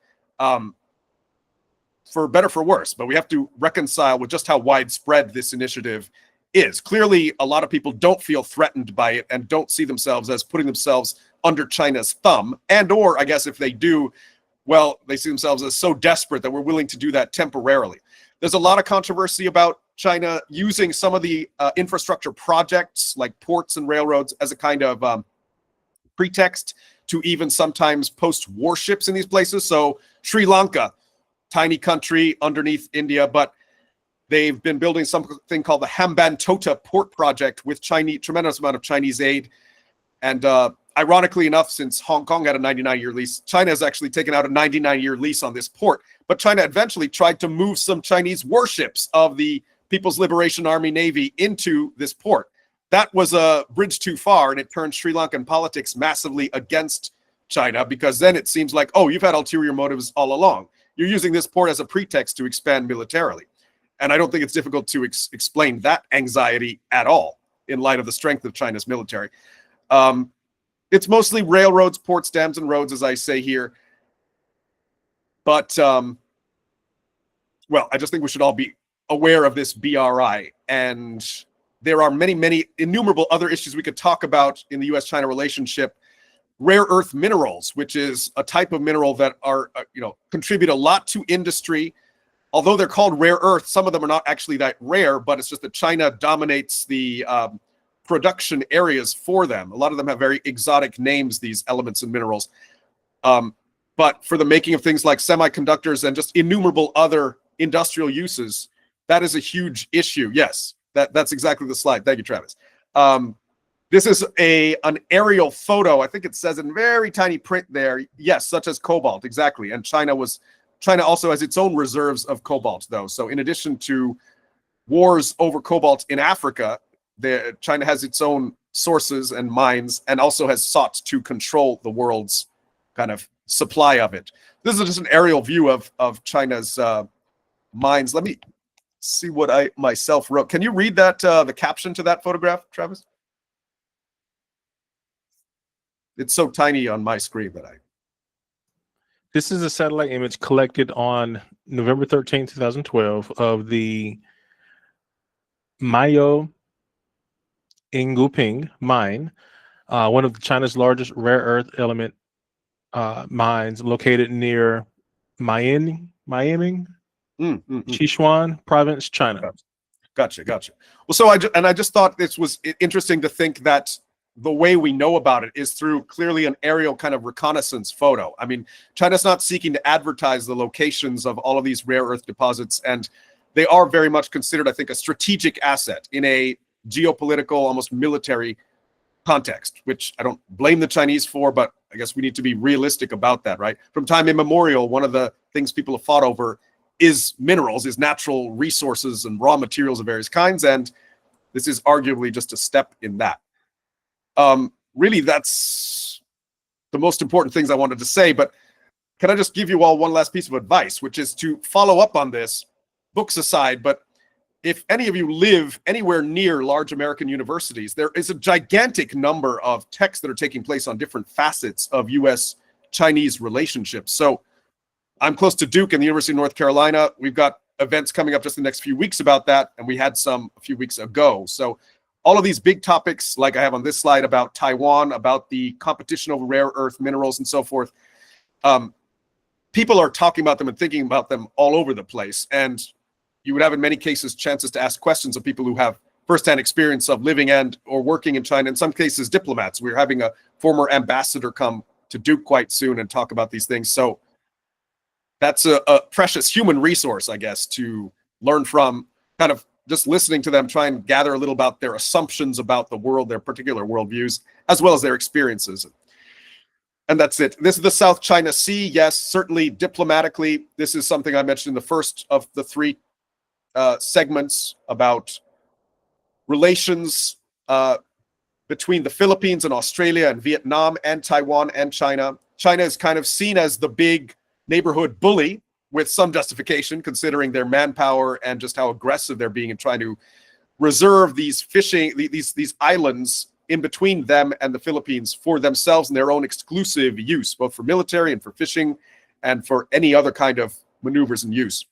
for better, for worse. But we have to reconcile with just how widespread this initiative is. Clearly, a lot of people don't feel threatened by it and don't see themselves as putting themselves under China's thumb. And or, I guess, if they do, well, they see themselves as so desperate that we're willing to do that temporarily. There's a lot of controversy about China using some of the infrastructure projects like ports and railroads as a kind of pretext to even sometimes post warships in these places. So Sri Lanka, tiny country underneath India, but they've been building something called the Hambantota Port Project with tremendous amount of Chinese aid. And ironically enough, since Hong Kong had a 99-year lease, China has actually taken out a 99-year lease on this port. But China eventually tried to move some Chinese warships of the People's Liberation Army Navy into this port. That was a bridge too far, and it turned Sri Lankan politics massively against China, because then it seems like, oh, you've had ulterior motives all along. You're using this port as a pretext to expand militarily. And I don't think it's difficult to explain that anxiety at all in light of the strength of China's military. It's mostly railroads, ports, dams, and roads, as I say here. But, well, I just think we should all be aware of this BRI. And there are many, many innumerable other issues we could talk about in the U.S.-China relationship. Rare earth minerals, which is a type of mineral that are, contribute a lot to industry. Although they're called rare earth, some of them are not actually that rare, but it's just that China dominates the production areas for them. A lot of them have very exotic names, these elements and minerals. But for the making of things like semiconductors and just innumerable other industrial uses, that is a huge issue. Yes, that's exactly the slide. Thank you, Travis. This is an aerial photo. I think it says in very tiny print there, yes, such as cobalt, exactly. And China also has its own reserves of cobalt, though. So in addition to wars over cobalt in Africa, China has its own sources and mines, and also has sought to control the world's kind of supply of it. This is just an aerial view of China's mines. Let me see what I myself wrote. Can you read that, the caption to that photograph, Travis? It's so tiny on my screen that This is a satellite image collected on November 13, 2012 of the Mayo Inguping mine, one of China's largest rare earth element mines, located near Miami, Sichuan province, China. Gotcha. Well, so I just thought this was interesting to think that the way we know about it is through clearly an aerial kind of reconnaissance photo. I mean, China's not seeking to advertise the locations of all of these rare earth deposits, and they are very much considered, I think, a strategic asset in a geopolitical, almost military context, which I don't blame the Chinese for, but I guess we need to be realistic about that, right? From time immemorial, one of the things people have fought over is minerals, is natural resources and raw materials of various kinds, and this is arguably just a step in that. Really, that's the most important things I wanted to say, but can I just give you all one last piece of advice, which is to follow up on this, books aside, but if any of you live anywhere near large American universities, there is a gigantic number of texts that are taking place on different facets of US-Chinese relationships. So I'm close to Duke and the University of North Carolina. We've got events coming up just the next few weeks about that, and we had some a few weeks ago. So all of these big topics, like I have on this slide about Taiwan, about the competition over rare earth minerals and so forth, people are talking about them and thinking about them all over the place. And you would have, in many cases, chances to ask questions of people who have firsthand experience of living and or working in China. In some cases, diplomats. We're having a former ambassador come to Duke quite soon and talk about these things. So that's a precious human resource, I guess, to learn from, kind of just listening to them, try and gather a little about their assumptions about the world, their particular worldviews, as well as their experiences. And that's it. This is the South China Sea. Yes, certainly diplomatically, this is something I mentioned in the first of the three segments about relations between the Philippines and Australia and Vietnam and Taiwan and China. China is kind of seen as the big neighborhood bully, with some justification considering their manpower and just how aggressive they're being in trying to reserve these islands in between them and the Philippines for themselves and their own exclusive use, both for military and for fishing and for any other kind of maneuvers and use.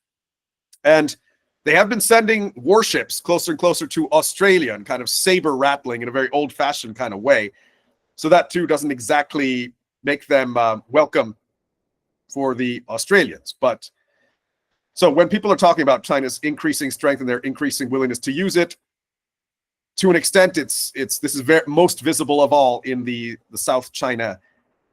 And they have been sending warships closer and closer to Australia and kind of saber rattling in a very old-fashioned kind of way. So that too doesn't exactly make them welcome for the Australians. But so when people are talking about China's increasing strength and their increasing willingness to use it, to an extent, this is most visible of all in the South China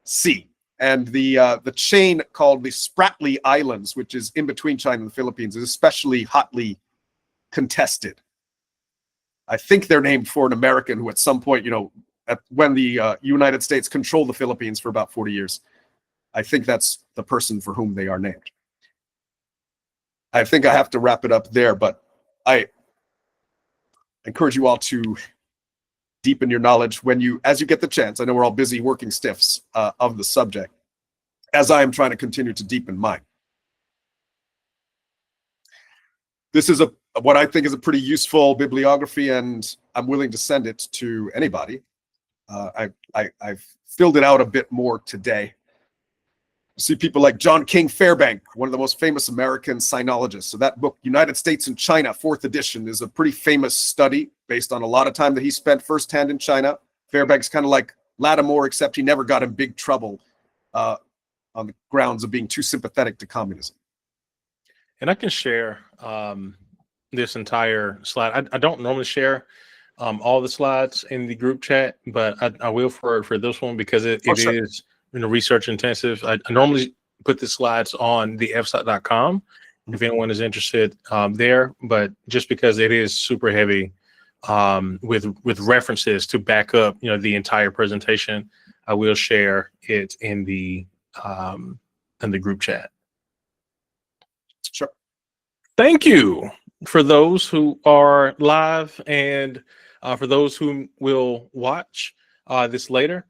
Sea. And the chain called the Spratly Islands, which is in between China and the Philippines, is especially hotly contested. I think they're named for an American who at some point, when the United States controlled the Philippines for about 40 years, I think that's the person for whom they are named. I think I have to wrap it up there, but I encourage you all to deepen your knowledge as you get the chance. I know we're all busy working stiffs of the subject, as I am trying to continue to deepen mine. This is what I think is a pretty useful bibliography, and I'm willing to send it to anybody. I've filled it out a bit more today. You see people like John King Fairbank, one of the most famous American sinologists. So that book, United States and China, 4th edition, is a pretty famous study based on a lot of time that he spent firsthand in China. Fairbank's kind of like Lattimore, except he never got in big trouble on the grounds of being too sympathetic to communism. And I can share this entire slide. I don't normally share all the slides in the group chat, but I will for this one because it is research intensive. I normally put the slides on the FSOT.com if anyone is interested there, but just because it is super heavy with references to back up the entire presentation, I will share it in the group chat. Sure. Thank you for those who are live and for those who will watch this later.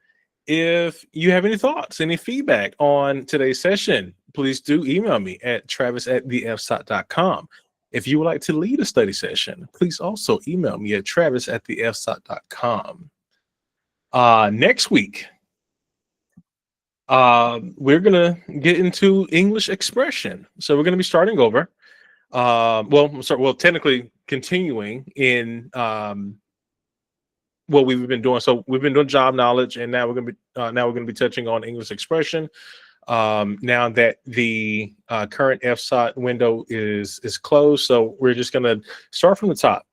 If you have any thoughts, any feedback on today's session, please do email me at travis@thefsot.com. If you would like to lead a study session, please also email me at travis@thefsot.com. Next week, we're going to get into English expression. So we're going to be starting over. Technically continuing in what we've been doing. So we've been doing job knowledge, and now we're going to be touching on English expression. Now that the current FSOT window is closed, so we're just going to start from the top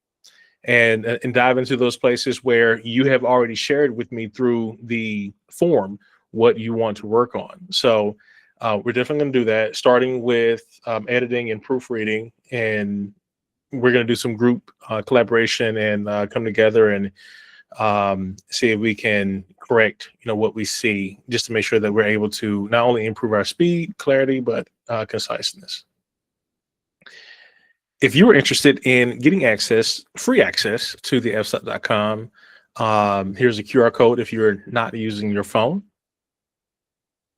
and dive into those places where you have already shared with me through the form what you want to work on. So we're definitely going to do that, starting with editing and proofreading, and we're going to do some group collaboration and come together and see if we can correct, what we see, just to make sure that we're able to not only improve our speed, clarity, but conciseness. If you are interested in getting free access to the FSOT.com, here's a QR code if you're not using your phone.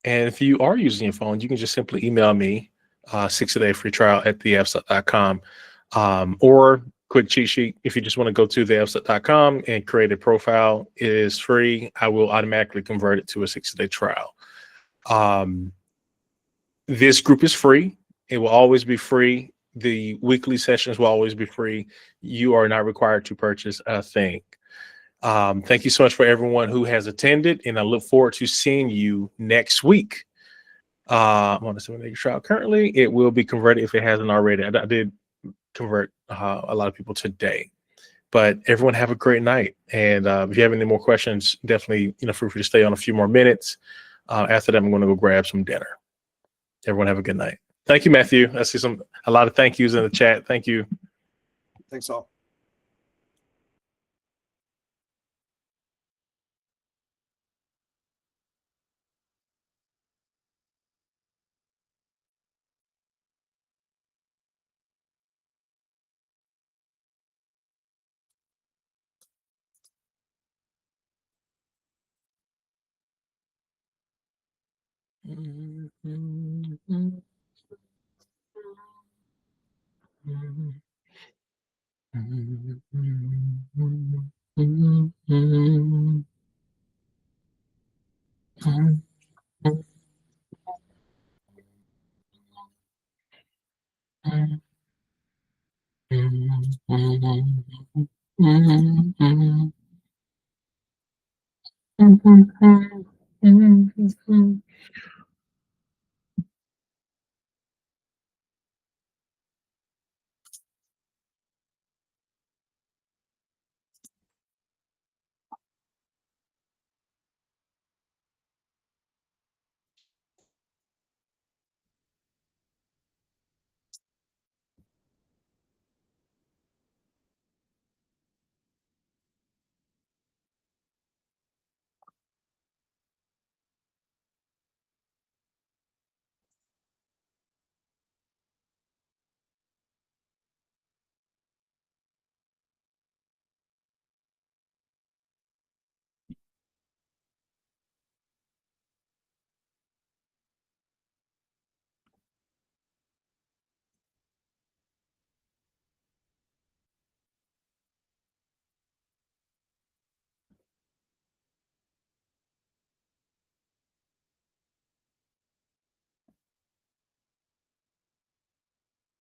And if you are using your phone, you can just simply email me 6-a-day free trial at the FSOT.com, or quick cheat sheet. If you just want to go to the FSOT.com and create a profile, it is free. I will automatically convert it to a 60-day trial. This group is free. It will always be free. The weekly sessions will always be free. You are not required to purchase a thing. Thank you so much for everyone who has attended, and I look forward to seeing you next week. I'm on the 7-day trial currently. It will be converted if it hasn't already. I did convert a lot of people today, but everyone have a great night. And if you have any more questions, definitely feel free to stay on a few more minutes. After that, I'm going to go grab some dinner. Everyone have a good night. Thank you, Matthew. I see a lot of thank yous in the chat. Thank you. Thanks all.